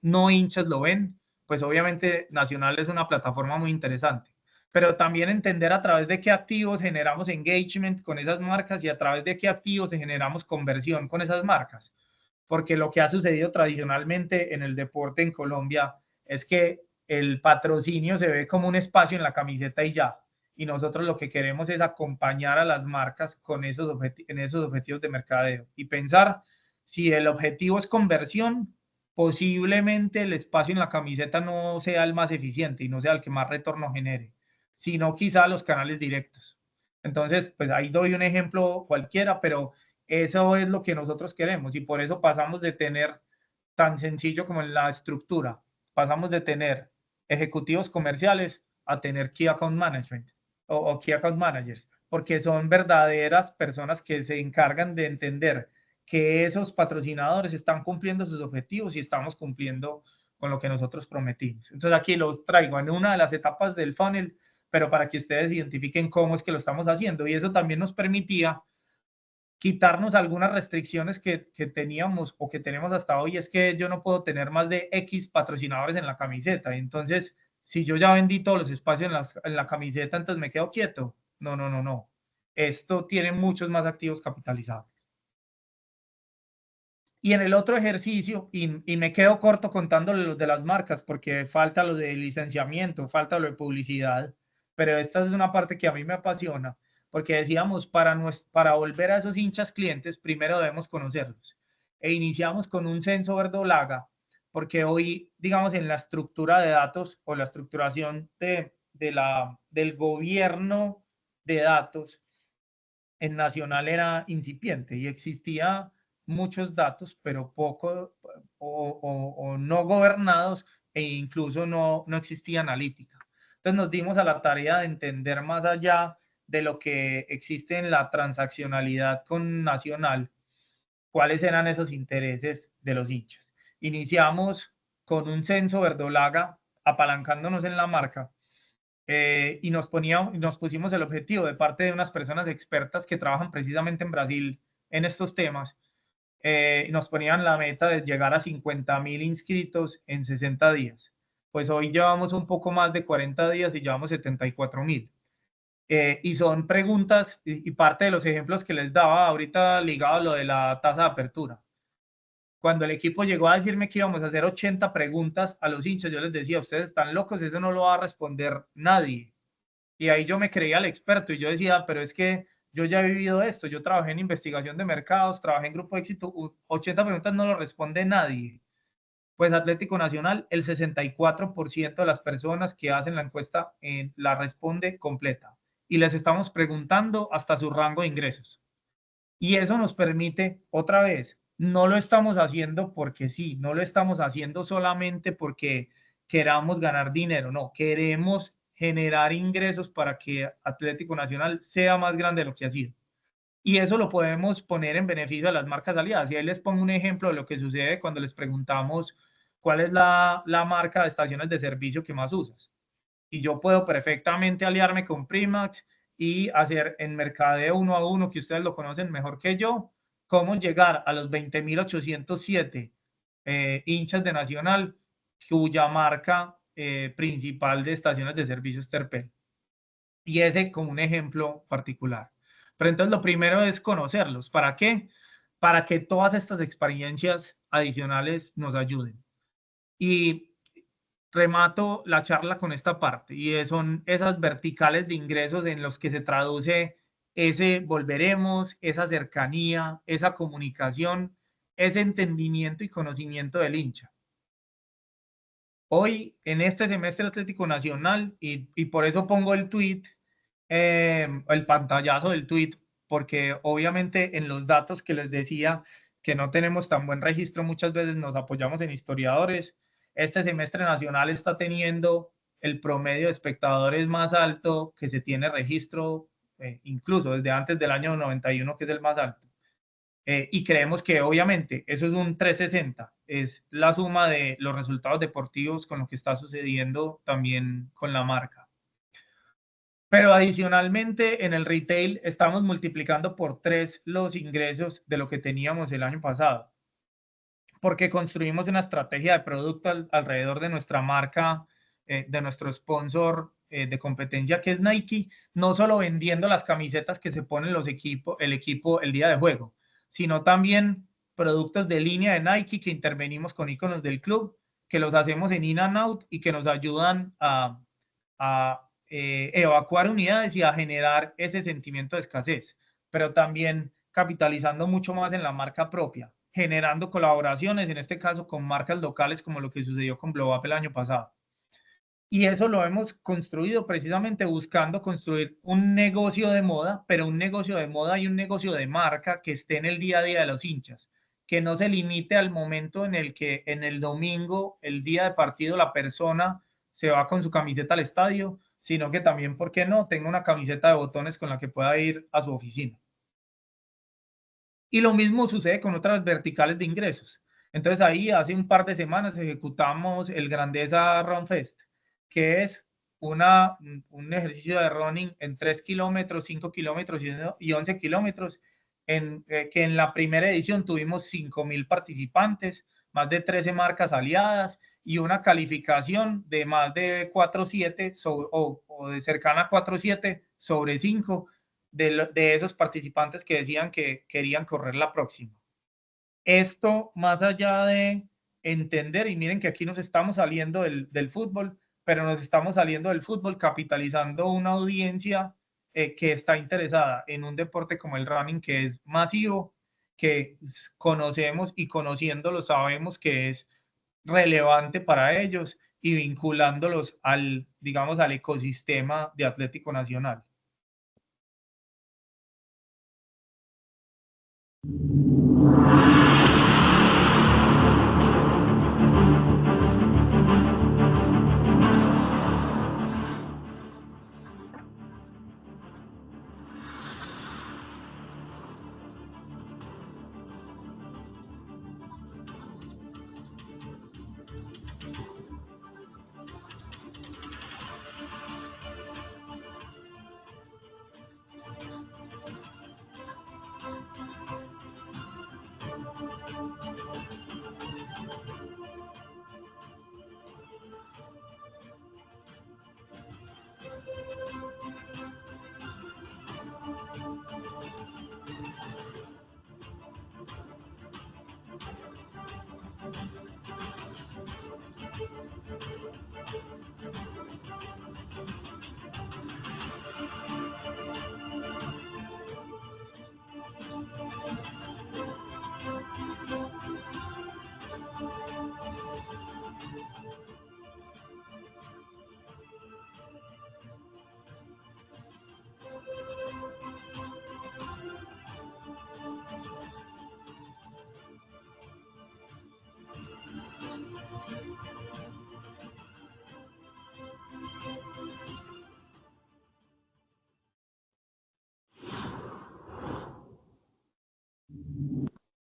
no hinchas lo ven, pues obviamente Nacional es una plataforma muy interesante. Pero también entender a través de qué activos generamos engagement con esas marcas y a través de qué activos generamos conversión con esas marcas. Porque lo que ha sucedido tradicionalmente en el deporte en Colombia es que el patrocinio se ve como un espacio en la camiseta y ya. Y nosotros lo que queremos es acompañar a las marcas con en esos objetivos de mercadeo y pensar si el objetivo es conversión, posiblemente el espacio en la camiseta no sea el más eficiente y no sea el que más retorno genere, sino quizá los canales directos. Entonces, pues ahí doy un ejemplo cualquiera, pero eso es lo que nosotros queremos y por eso pasamos de tener tan sencillo como en la estructura, pasamos de tener ejecutivos comerciales a tener Key Account Management o Key Account Managers, porque son verdaderas personas que se encargan de entender que esos patrocinadores están cumpliendo sus objetivos y estamos cumpliendo con lo que nosotros prometimos. Entonces aquí los traigo en una de las etapas del funnel, pero para que ustedes identifiquen cómo es que lo estamos haciendo, y eso también nos permitía quitarnos algunas restricciones que teníamos o que tenemos hasta hoy. Es que yo no puedo tener más de X patrocinadores en la camiseta. Entonces, si yo ya vendí todos los espacios en la camiseta, entonces me quedo quieto. No. Esto tiene muchos más activos capitalizables. Y en el otro ejercicio, y me quedo corto contándole los de las marcas, porque falta lo de licenciamiento, falta lo de publicidad, pero esta es una parte que a mí me apasiona, porque decíamos, para volver a esos hinchas clientes, primero debemos conocerlos. E iniciamos con un censo verdolaga, porque hoy, digamos, en la estructura de datos o la estructuración del gobierno de datos en Nacional era incipiente y existía muchos datos, pero poco o no gobernados, e incluso no existía analítica. Entonces nos dimos a la tarea de entender más allá de lo que existe en la transaccionalidad con Nacional, cuáles eran esos intereses de los hinchas. Iniciamos con un censo verdolaga, apalancándonos en la marca, y nos pusimos el objetivo de parte de unas personas expertas que trabajan precisamente en Brasil en estos temas. Nos ponían la meta de llegar a 50.000 inscritos en 60 días. Pues hoy llevamos un poco más de 40 días y llevamos 74.000. Y son preguntas y parte de los ejemplos que les daba ahorita ligado a lo de la tasa de apertura. Cuando el equipo llegó a decirme que íbamos a hacer 80 preguntas a los hinchas, yo les decía, ustedes están locos, eso no lo va a responder nadie. Y ahí yo me creía el experto y yo decía, pero es que yo ya he vivido esto, yo trabajé en investigación de mercados, trabajé en Grupo de Éxito, 80 preguntas no lo responde nadie. Pues Atlético Nacional, el 64% de las personas que hacen la encuesta la responde completa. Y les estamos preguntando hasta su rango de ingresos. Y eso nos permite, otra vez, no lo estamos haciendo porque sí, no lo estamos haciendo solamente porque queramos ganar dinero, no, queremos generar ingresos para que Atlético Nacional sea más grande de lo que ha sido. Y eso lo podemos poner en beneficio de las marcas aliadas. Y ahí les pongo un ejemplo de lo que sucede cuando les preguntamos cuál es la marca de estaciones de servicio que más usas. Y yo puedo perfectamente aliarme con Primax y hacer en mercadeo 1 a 1, que ustedes lo conocen mejor que yo, cómo llegar a los 20.807 hinchas de Nacional, cuya marca principal de estaciones de servicio es Terpel. Y ese como un ejemplo particular. Pero entonces lo primero es conocerlos. ¿Para qué? Para que todas estas experiencias adicionales nos ayuden. Y remato la charla con esta parte, y son esas verticales de ingresos en los que se traduce ese volveremos, esa cercanía, esa comunicación, ese entendimiento y conocimiento del hincha. Hoy, en este semestre Atlético Nacional, y por eso pongo el tweet, el pantallazo del tweet, porque obviamente en los datos que les decía que no tenemos tan buen registro, muchas veces nos apoyamos en historiadores. Este semestre Nacional está teniendo el promedio de espectadores más alto que se tiene registro, incluso desde antes del año 91, que es el más alto. Y creemos que obviamente eso es un 360, es la suma de los resultados deportivos con lo que está sucediendo también con la marca. Pero adicionalmente en el retail estamos multiplicando por 3 los ingresos de lo que teníamos el año pasado, porque construimos una estrategia de producto alrededor de nuestra marca, de nuestro sponsor de competencia, que es Nike, no solo vendiendo las camisetas que se ponen el equipo el día de juego, sino también productos de línea de Nike que intervenimos con íconos del club, que los hacemos en in and out y que nos ayudan a evacuar unidades y a generar ese sentimiento de escasez, pero también capitalizando mucho más en la marca propia, generando colaboraciones, en este caso con marcas locales, como lo que sucedió con Blow Up el año pasado. Y eso lo hemos construido precisamente buscando construir un negocio de moda, pero un negocio de moda y un negocio de marca que esté en el día a día de los hinchas, que no se limite al momento en el que en el domingo, el día de partido, la persona se va con su camiseta al estadio, sino que también, ¿por qué no?, tenga una camiseta de botones con la que pueda ir a su oficina. Y lo mismo sucede con otras verticales de ingresos. Entonces ahí hace un par de semanas ejecutamos el Grandeza Run Fest, que es un ejercicio de running en 3 kilómetros, 5 kilómetros y 11 kilómetros, que en la primera edición tuvimos 5.000 participantes, más de 13 marcas aliadas y una calificación de más de 4.7 o de cercana a 4.7 sobre 5 de esos participantes que decían que querían correr la próxima. Esto más allá de entender, y miren que aquí nos estamos saliendo del fútbol, pero nos estamos saliendo del fútbol capitalizando una audiencia que está interesada en un deporte como el running, que es masivo, que conocemos y conociéndolo sabemos que es relevante para ellos y vinculándolos al ecosistema de Atlético Nacional.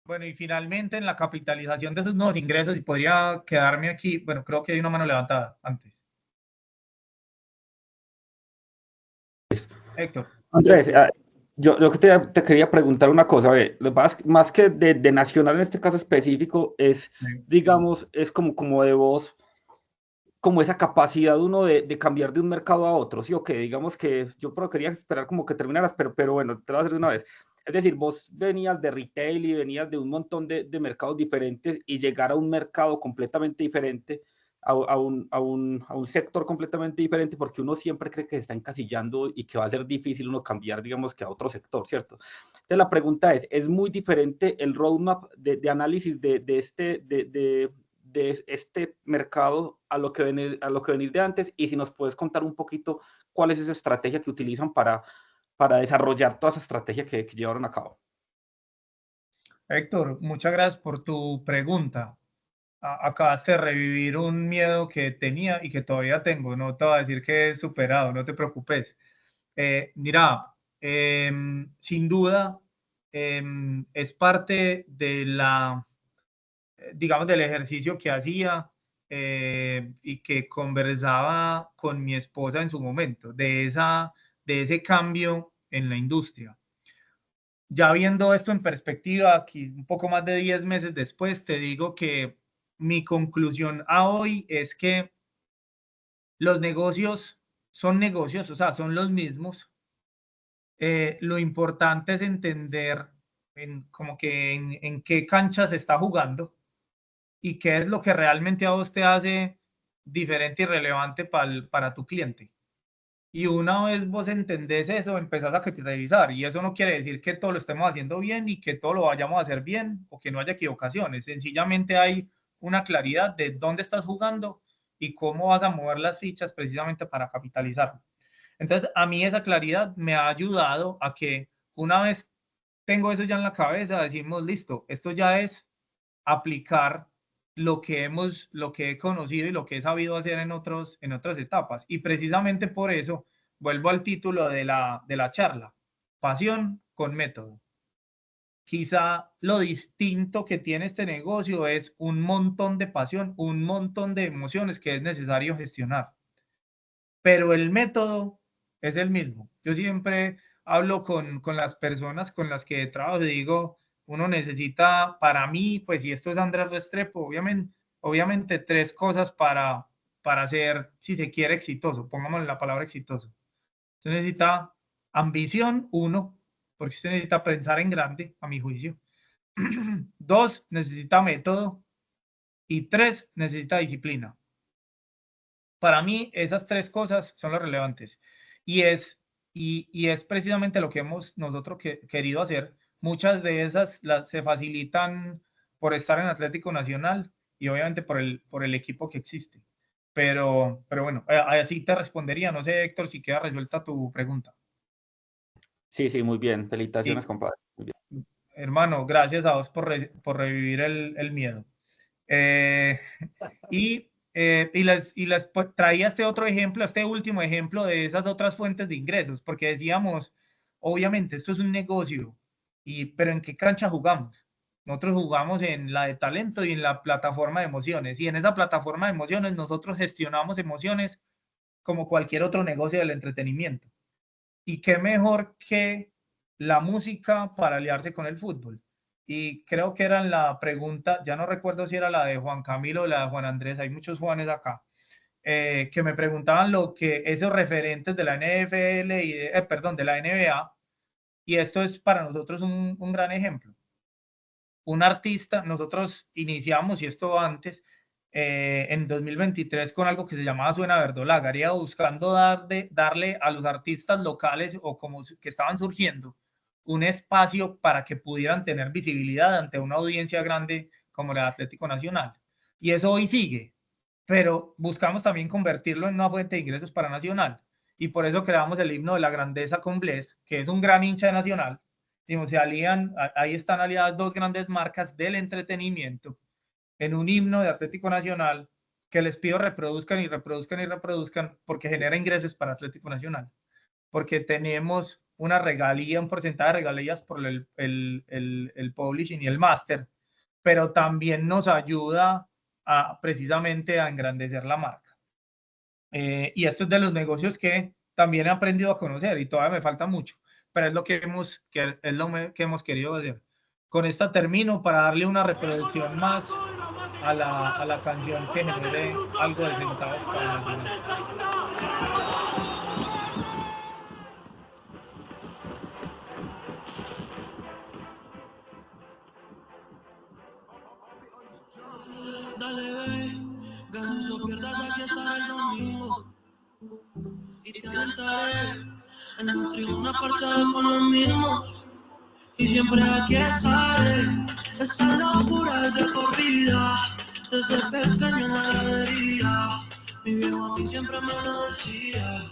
Bueno, y finalmente en la capitalización de esos nuevos ingresos, y podría quedarme aquí, bueno, creo que hay una mano levantada antes. Héctor. Andrés, yo que te quería preguntar una cosa, lo que pasa es que más que de Nacional en este caso específico, es, digamos, es como de vos, como esa capacidad uno de cambiar de un mercado a otro, ¿sí o qué? Digamos que yo quería esperar como que terminaras, pero bueno, te lo voy a hacer de una vez. Es decir, vos venías de retail y venías de un montón de mercados diferentes y llegar a un mercado completamente diferente, a un sector completamente diferente, porque uno siempre cree que se está encasillando y que va a ser difícil uno cambiar, digamos, que a otro sector, ¿cierto? Entonces la pregunta es muy diferente el roadmap de análisis de este mercado a lo que venís de antes, y si nos puedes contar un poquito cuál es esa estrategia que utilizan para desarrollar toda esa estrategia que llevaron a cabo. Héctor, muchas gracias por tu pregunta. Acabaste de revivir un miedo que tenía y que todavía tengo. No te voy a decir que he superado, no te preocupes. Mira, sin duda es parte de digamos, del ejercicio que hacía y que conversaba con mi esposa en su momento, de ese cambio en la industria. Ya viendo esto en perspectiva, aquí un poco más de 10 meses después, te digo que mi conclusión a hoy es que los negocios son negocios, o sea, son los mismos. Lo importante es entender en qué cancha se está jugando y qué es lo que realmente a vos te hace diferente y relevante para tu cliente. Y una vez vos entendés eso, empezás a capitalizar. Y eso no quiere decir que todo lo estemos haciendo bien y que todo lo vayamos a hacer bien o que no haya equivocaciones. Sencillamente hay una claridad de dónde estás jugando y cómo vas a mover las fichas precisamente para capitalizar. Entonces, a mí esa claridad me ha ayudado a que una vez tengo eso ya en la cabeza, decimos, listo, esto ya es aplicar lo que he conocido y lo que he sabido hacer en otras etapas. Y precisamente por eso vuelvo al título de la charla, pasión con método. Quizá lo distinto que tiene este negocio es un montón de pasión, un montón de emociones que es necesario gestionar. Pero el método es el mismo. Yo siempre hablo con las personas con las que trabajo y digo, uno necesita, para mí, pues, y esto es Andrés Restrepo, obviamente 3 cosas para ser, si se quiere, exitoso. Pongamos la palabra exitoso. Usted necesita ambición, 1, porque usted necesita pensar en grande, a mi juicio. 2, necesita método. Y 3, necesita disciplina. Para mí, esas 3 cosas son las relevantes. Y es precisamente lo que hemos nosotros querido hacer. Muchas de esas se facilitan por estar en Atlético Nacional y obviamente por el equipo que existe. Pero bueno, así te respondería. No sé, Héctor, si queda resuelta tu pregunta. Sí, muy bien. Felicitaciones, compadre. Muy bien. Hermano, gracias a vos por revivir el miedo. Y les traía este otro ejemplo, este último ejemplo de esas otras fuentes de ingresos, porque decíamos, obviamente, esto es un negocio, pero ¿en qué cancha jugamos? Nosotros jugamos en la de talento y en la plataforma de emociones, y en esa plataforma de emociones nosotros gestionamos emociones como cualquier otro negocio del entretenimiento. Y qué mejor que la música para aliarse con el fútbol. Y creo que era la pregunta, ya no recuerdo si era la de Juan Camilo o la de Juan Andrés, hay muchos Juanes acá, que me preguntaban lo que esos referentes de la NFL y de la NBA, y esto es para nosotros un gran ejemplo. Un artista, nosotros iniciamos, y esto antes, en 2023 con algo que se llamaba Suena Verdolaga, buscando darle a los artistas locales o como que estaban surgiendo un espacio para que pudieran tener visibilidad ante una audiencia grande como la de Atlético Nacional. Y eso hoy sigue, pero buscamos también convertirlo en una fuente de ingresos para Nacional. Y por eso creamos el himno de la grandeza con Bless, que es un gran hincha de Nacional. Ahí están aliadas 2 grandes marcas del entretenimiento en un himno de Atlético Nacional que les pido reproduzcan y reproduzcan y reproduzcan porque genera ingresos para Atlético Nacional. Porque tenemos una regalía, un porcentaje de regalías por el publishing y el máster, pero también nos ayuda precisamente a engrandecer la marca. Y esto es de los negocios que también he aprendido a conocer y todavía me falta mucho, pero es lo que hemos querido hacer. Con esta termino para darle una reproducción más a la canción que genere algo de centavos para los demás. Dale, ve, ganes o pierdas, aquí está el domingo. Y te alentaré en la tribuna parchada con los mismos. Y siempre aquí estaré. Esta locura es de por vida. Desde pequeño en la gradería. Mi viejo a mí siempre me lo decía.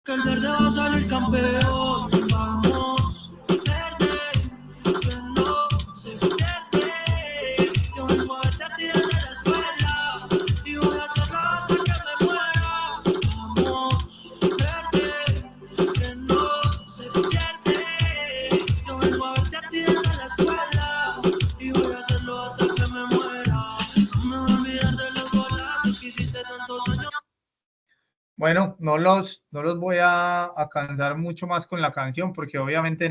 Que el verde va a salir campeón. Vamos, verde, que no se pierde. Yo vengo a verte a ti desde la escuela. Y voy a hacerlo hasta que me muera. Vamos, verde, que no se pierde. Yo vengo a verte a ti desde la escuela. Y voy a hacerlo hasta que me muera. No me voy a olvidar de los golazos que hiciste tantos años. Bueno, no los voy a cansar mucho más con la canción porque obviamente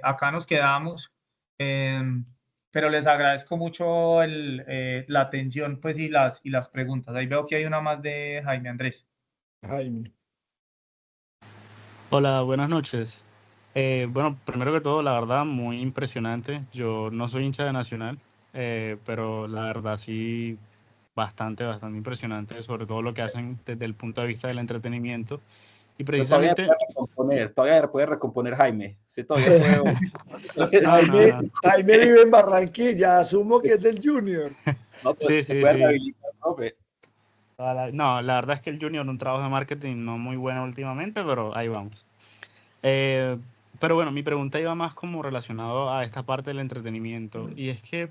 acá nos quedamos, pero les agradezco mucho la atención pues, y las preguntas. Ahí veo que hay una más de Jaime Andrés. Jaime. Hola, buenas noches. Bueno, primero que todo, la verdad, muy impresionante. Yo no soy hincha de Nacional, pero la verdad sí, bastante impresionante, sobre todo lo que hacen desde el punto de vista del entretenimiento. Y precisamente... Todavía puede recomponer Jaime. Sí, todavía puede... Jaime vive en Barranquilla, asumo que es del Junior. No, pues, sí. No, la verdad es que el Junior un trabajo de marketing no muy bueno últimamente, pero ahí vamos. Pero bueno, mi pregunta iba más como relacionado a esta parte del entretenimiento, y es que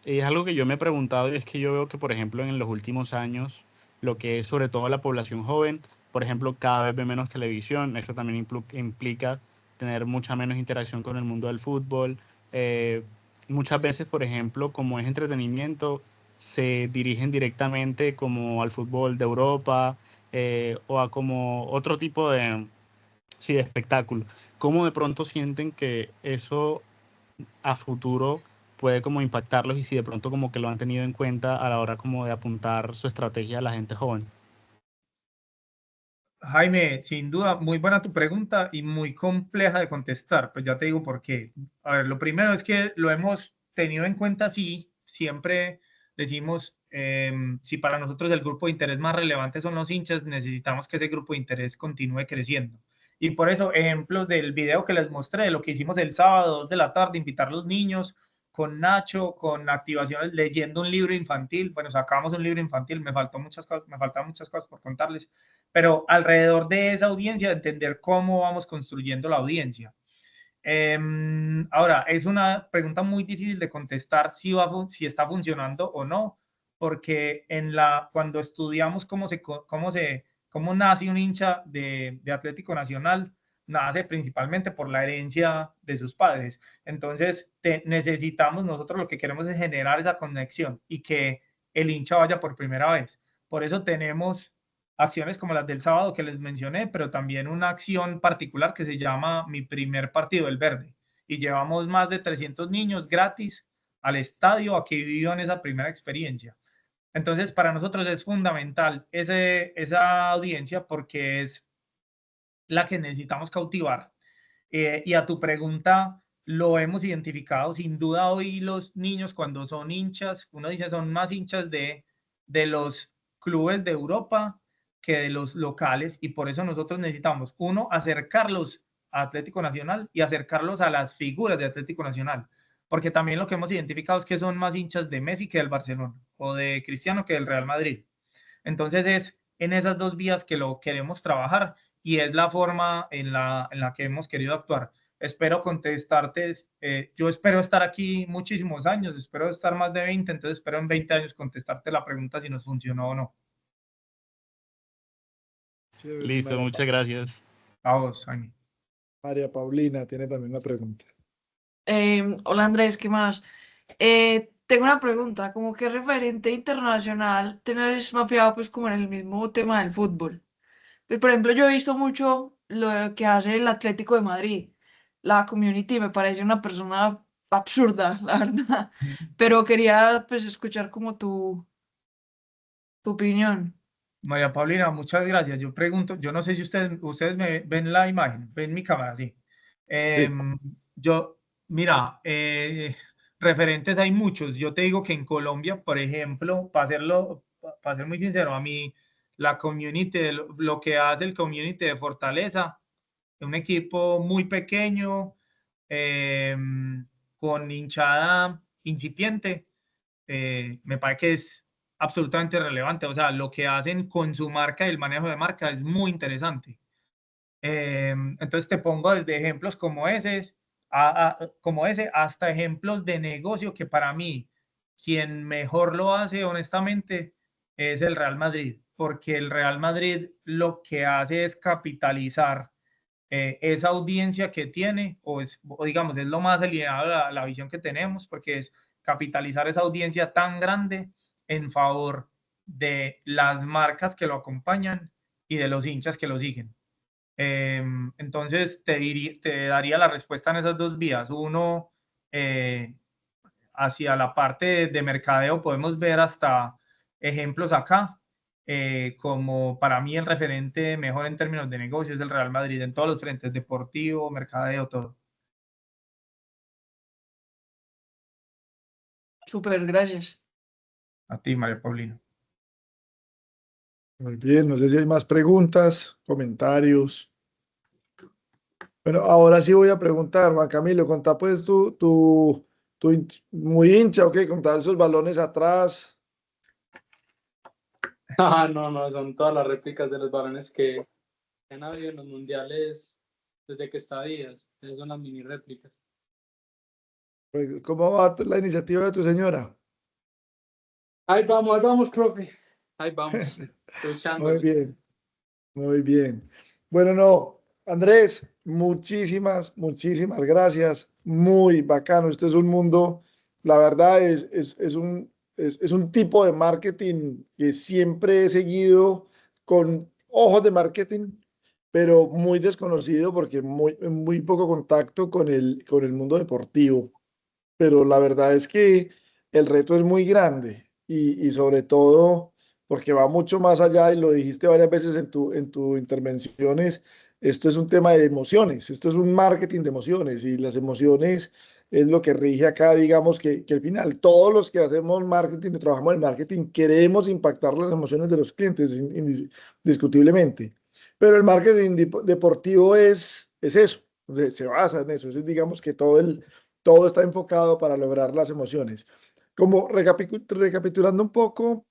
es algo que yo me he preguntado, y es que yo veo que, por ejemplo, en los últimos años, lo que es sobre todo la población joven, por ejemplo, cada vez ve menos televisión. Esto también implica tener mucha menos interacción con el mundo del fútbol. Muchas veces, por ejemplo, como es entretenimiento, se dirigen directamente como al fútbol de Europa o a como otro tipo de espectáculo. ¿Cómo de pronto sienten que eso a futuro puede como impactarlos, y si de pronto como que lo han tenido en cuenta a la hora como de apuntar su estrategia a la gente joven? Jaime, sin duda, muy buena tu pregunta y muy compleja de contestar. Pues ya te digo por qué. A ver, lo primero es que lo hemos tenido en cuenta, sí. Siempre decimos, si para nosotros el grupo de interés más relevante son los hinchas, necesitamos que ese grupo de interés continúe creciendo. Y por eso, ejemplos del video que les mostré, lo que hicimos el sábado 2 de la tarde, invitar a los niños con Nacho, con activaciones, leyendo un libro infantil. Bueno, sacamos un libro infantil, me faltaban muchas cosas por contarles, pero alrededor de esa audiencia, entender cómo vamos construyendo la audiencia. Ahora, es una pregunta muy difícil de contestar si está funcionando o no, porque cuando estudiamos cómo nace un hincha de Atlético Nacional, nace principalmente por la herencia de sus padres. Entonces, necesitamos, nosotros lo que queremos es generar esa conexión y que el hincha vaya por primera vez. Por eso tenemos acciones como las del sábado que les mencioné, pero también una acción particular que se llama Mi Primer Partido, el Verde. Y llevamos más de 300 niños gratis al estadio a que vivan esa primera experiencia. Entonces, para nosotros es fundamental esa audiencia porque es la que necesitamos cautivar. Y a tu pregunta, lo hemos identificado. Sin duda, hoy los niños, cuando son hinchas, uno dice son más hinchas de los clubes de Europa que de los locales, y por eso nosotros necesitamos, uno, acercarlos a Atlético Nacional y acercarlos a las figuras de Atlético Nacional, porque también lo que hemos identificado es que son más hinchas de Messi que del Barcelona, o de Cristiano que del Real Madrid. Entonces es en esas dos vías que lo queremos trabajar, y es la forma en la que hemos querido actuar. Espero contestarte, yo espero estar aquí muchísimos años, espero estar más de 20, entonces espero en 20 años contestarte la pregunta si nos funcionó o no. Listo, muchas gracias. A vos, Jaime. María Paulina tiene también una pregunta. Hola Andrés, ¿qué más? Tengo una pregunta, ¿como qué referente internacional tenés mapeado pues como en el mismo tema del fútbol? Pues, por ejemplo, yo he visto mucho lo que hace el Atlético de Madrid. La community me parece una persona absurda, la verdad. Pero quería pues escuchar como tu opinión. María Paulina, muchas gracias. Yo pregunto, yo no sé si ustedes me ven la imagen, ven mi cámara, sí. Yo, mira, referentes hay muchos. Yo te digo que en Colombia, por ejemplo, para ser muy sincero, a mí la community, lo que hace el community de Fortaleza, un equipo muy pequeño, con hinchada incipiente, me parece que es absolutamente relevante. O sea, lo que hacen con su marca y el manejo de marca es muy interesante. Entonces te pongo desde ejemplos como ese, hasta ejemplos de negocio que para mí quien mejor lo hace honestamente es el Real Madrid, porque el Real Madrid lo que hace es capitalizar esa audiencia que tiene, o digamos, es lo más alineado a la visión que tenemos, porque es capitalizar esa audiencia tan grande en favor de las marcas que lo acompañan y de los hinchas que lo siguen. Entonces te daría la respuesta en esas dos vías. Uno, hacia la parte de mercadeo podemos ver hasta ejemplos acá, como para mí el referente mejor en términos de negocios es el Real Madrid en todos los frentes, deportivo, mercadeo, todo. Súper, gracias. A ti, María Paulina. Muy bien, no sé si hay más preguntas, comentarios. Bueno, ahora sí voy a preguntar, Juan Camilo, contá pues muy hincha, ok, contar esos balones atrás. No, son todas las réplicas de los balones que han habido en los mundiales desde que está Díaz. Esas son las mini réplicas. Pues, ¿cómo va la iniciativa de tu señora? Ahí vamos, profe. Ahí vamos, luchándole. Muy bien, muy bien. Bueno, no, Andrés, muchísimas gracias. Muy bacano. Este es un mundo, la verdad es un tipo de marketing que siempre he seguido con ojos de marketing, pero muy desconocido porque muy poco contacto con el mundo deportivo. Pero la verdad es que el reto es muy grande y sobre todo porque va mucho más allá y lo dijiste varias veces en tu intervenciones, esto es un tema de emociones, esto es un marketing de emociones y las emociones es lo que rige acá, digamos que al final todos los que hacemos marketing, trabajamos en marketing, queremos impactar las emociones de los clientes indiscutiblemente, pero el marketing deportivo es eso, se basa en eso, es digamos que todo está enfocado para lograr las emociones. Como recapitulando un poco,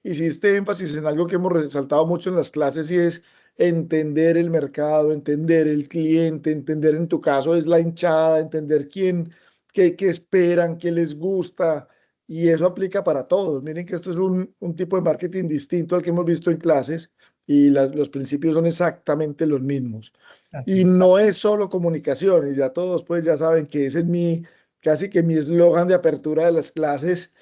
hiciste énfasis en algo que hemos resaltado mucho en las clases y es entender el mercado, entender el cliente, entender en tu caso es la hinchada, entender qué esperan, qué les gusta y eso aplica para todos. Miren que esto es un tipo de marketing distinto al que hemos visto en clases y los principios son exactamente los mismos. Y no es solo comunicación, y ya todos pues ya saben que ese es casi que mi eslogan de apertura de las clases.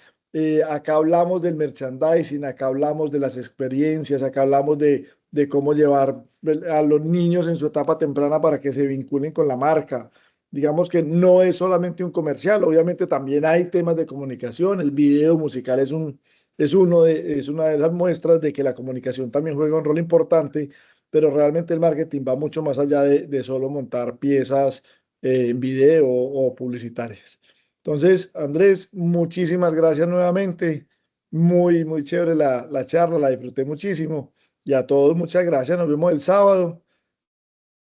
Acá hablamos del merchandising, acá hablamos de las experiencias, acá hablamos de cómo llevar a los niños en su etapa temprana para que se vinculen con la marca. Digamos que no es solamente un comercial, obviamente también hay temas de comunicación, el video musical es una de esas muestras de que la comunicación también juega un rol importante, pero realmente el marketing va mucho más allá de solo montar piezas en video o publicitarias. Entonces, Andrés, muchísimas gracias nuevamente. Muy chévere la charla, la disfruté muchísimo. Y a todos, muchas gracias. Nos vemos el sábado.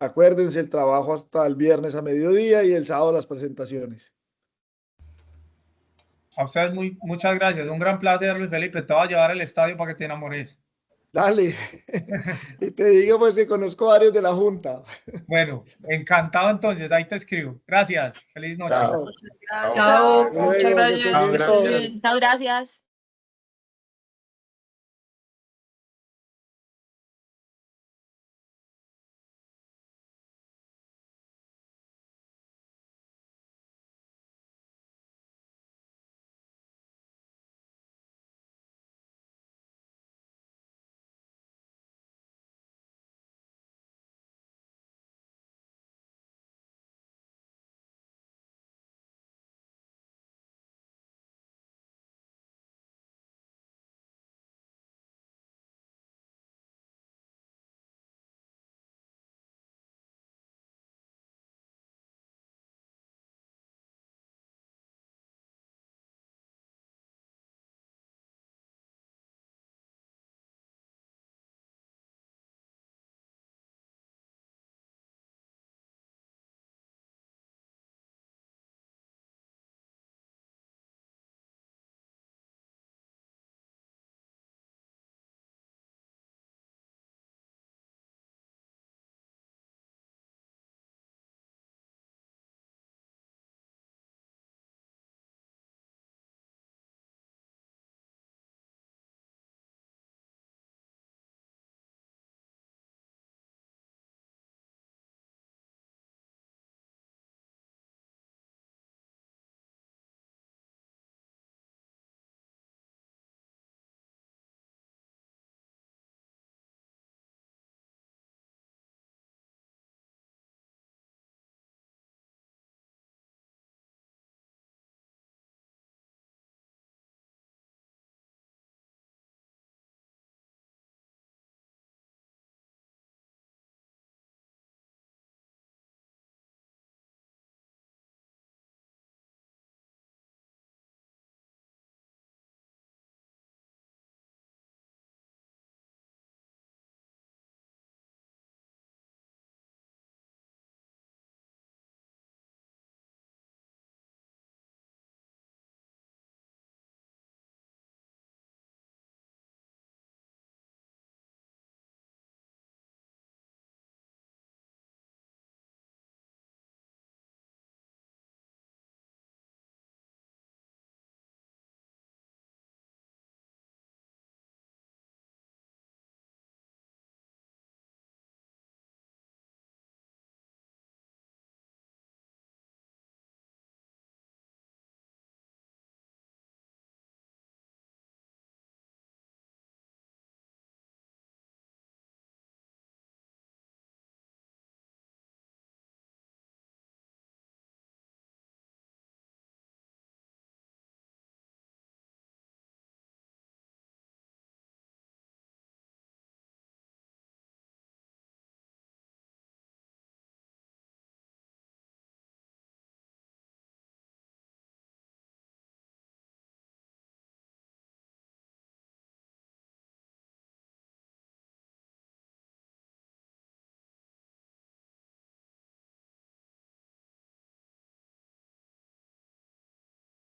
Acuérdense, el trabajo hasta el viernes a mediodía y el sábado las presentaciones. A ustedes muchas gracias. Un gran placer, Luis Felipe. Te voy a llevar al estadio para que te enamores. Dale. Y te digo pues que conozco varios de la Junta. Bueno, encantado entonces. Ahí te escribo. Gracias. Feliz noche. Chao. Chao, muchas Luego, que gracias. estés bien. Chao, gracias. Chao, gracias.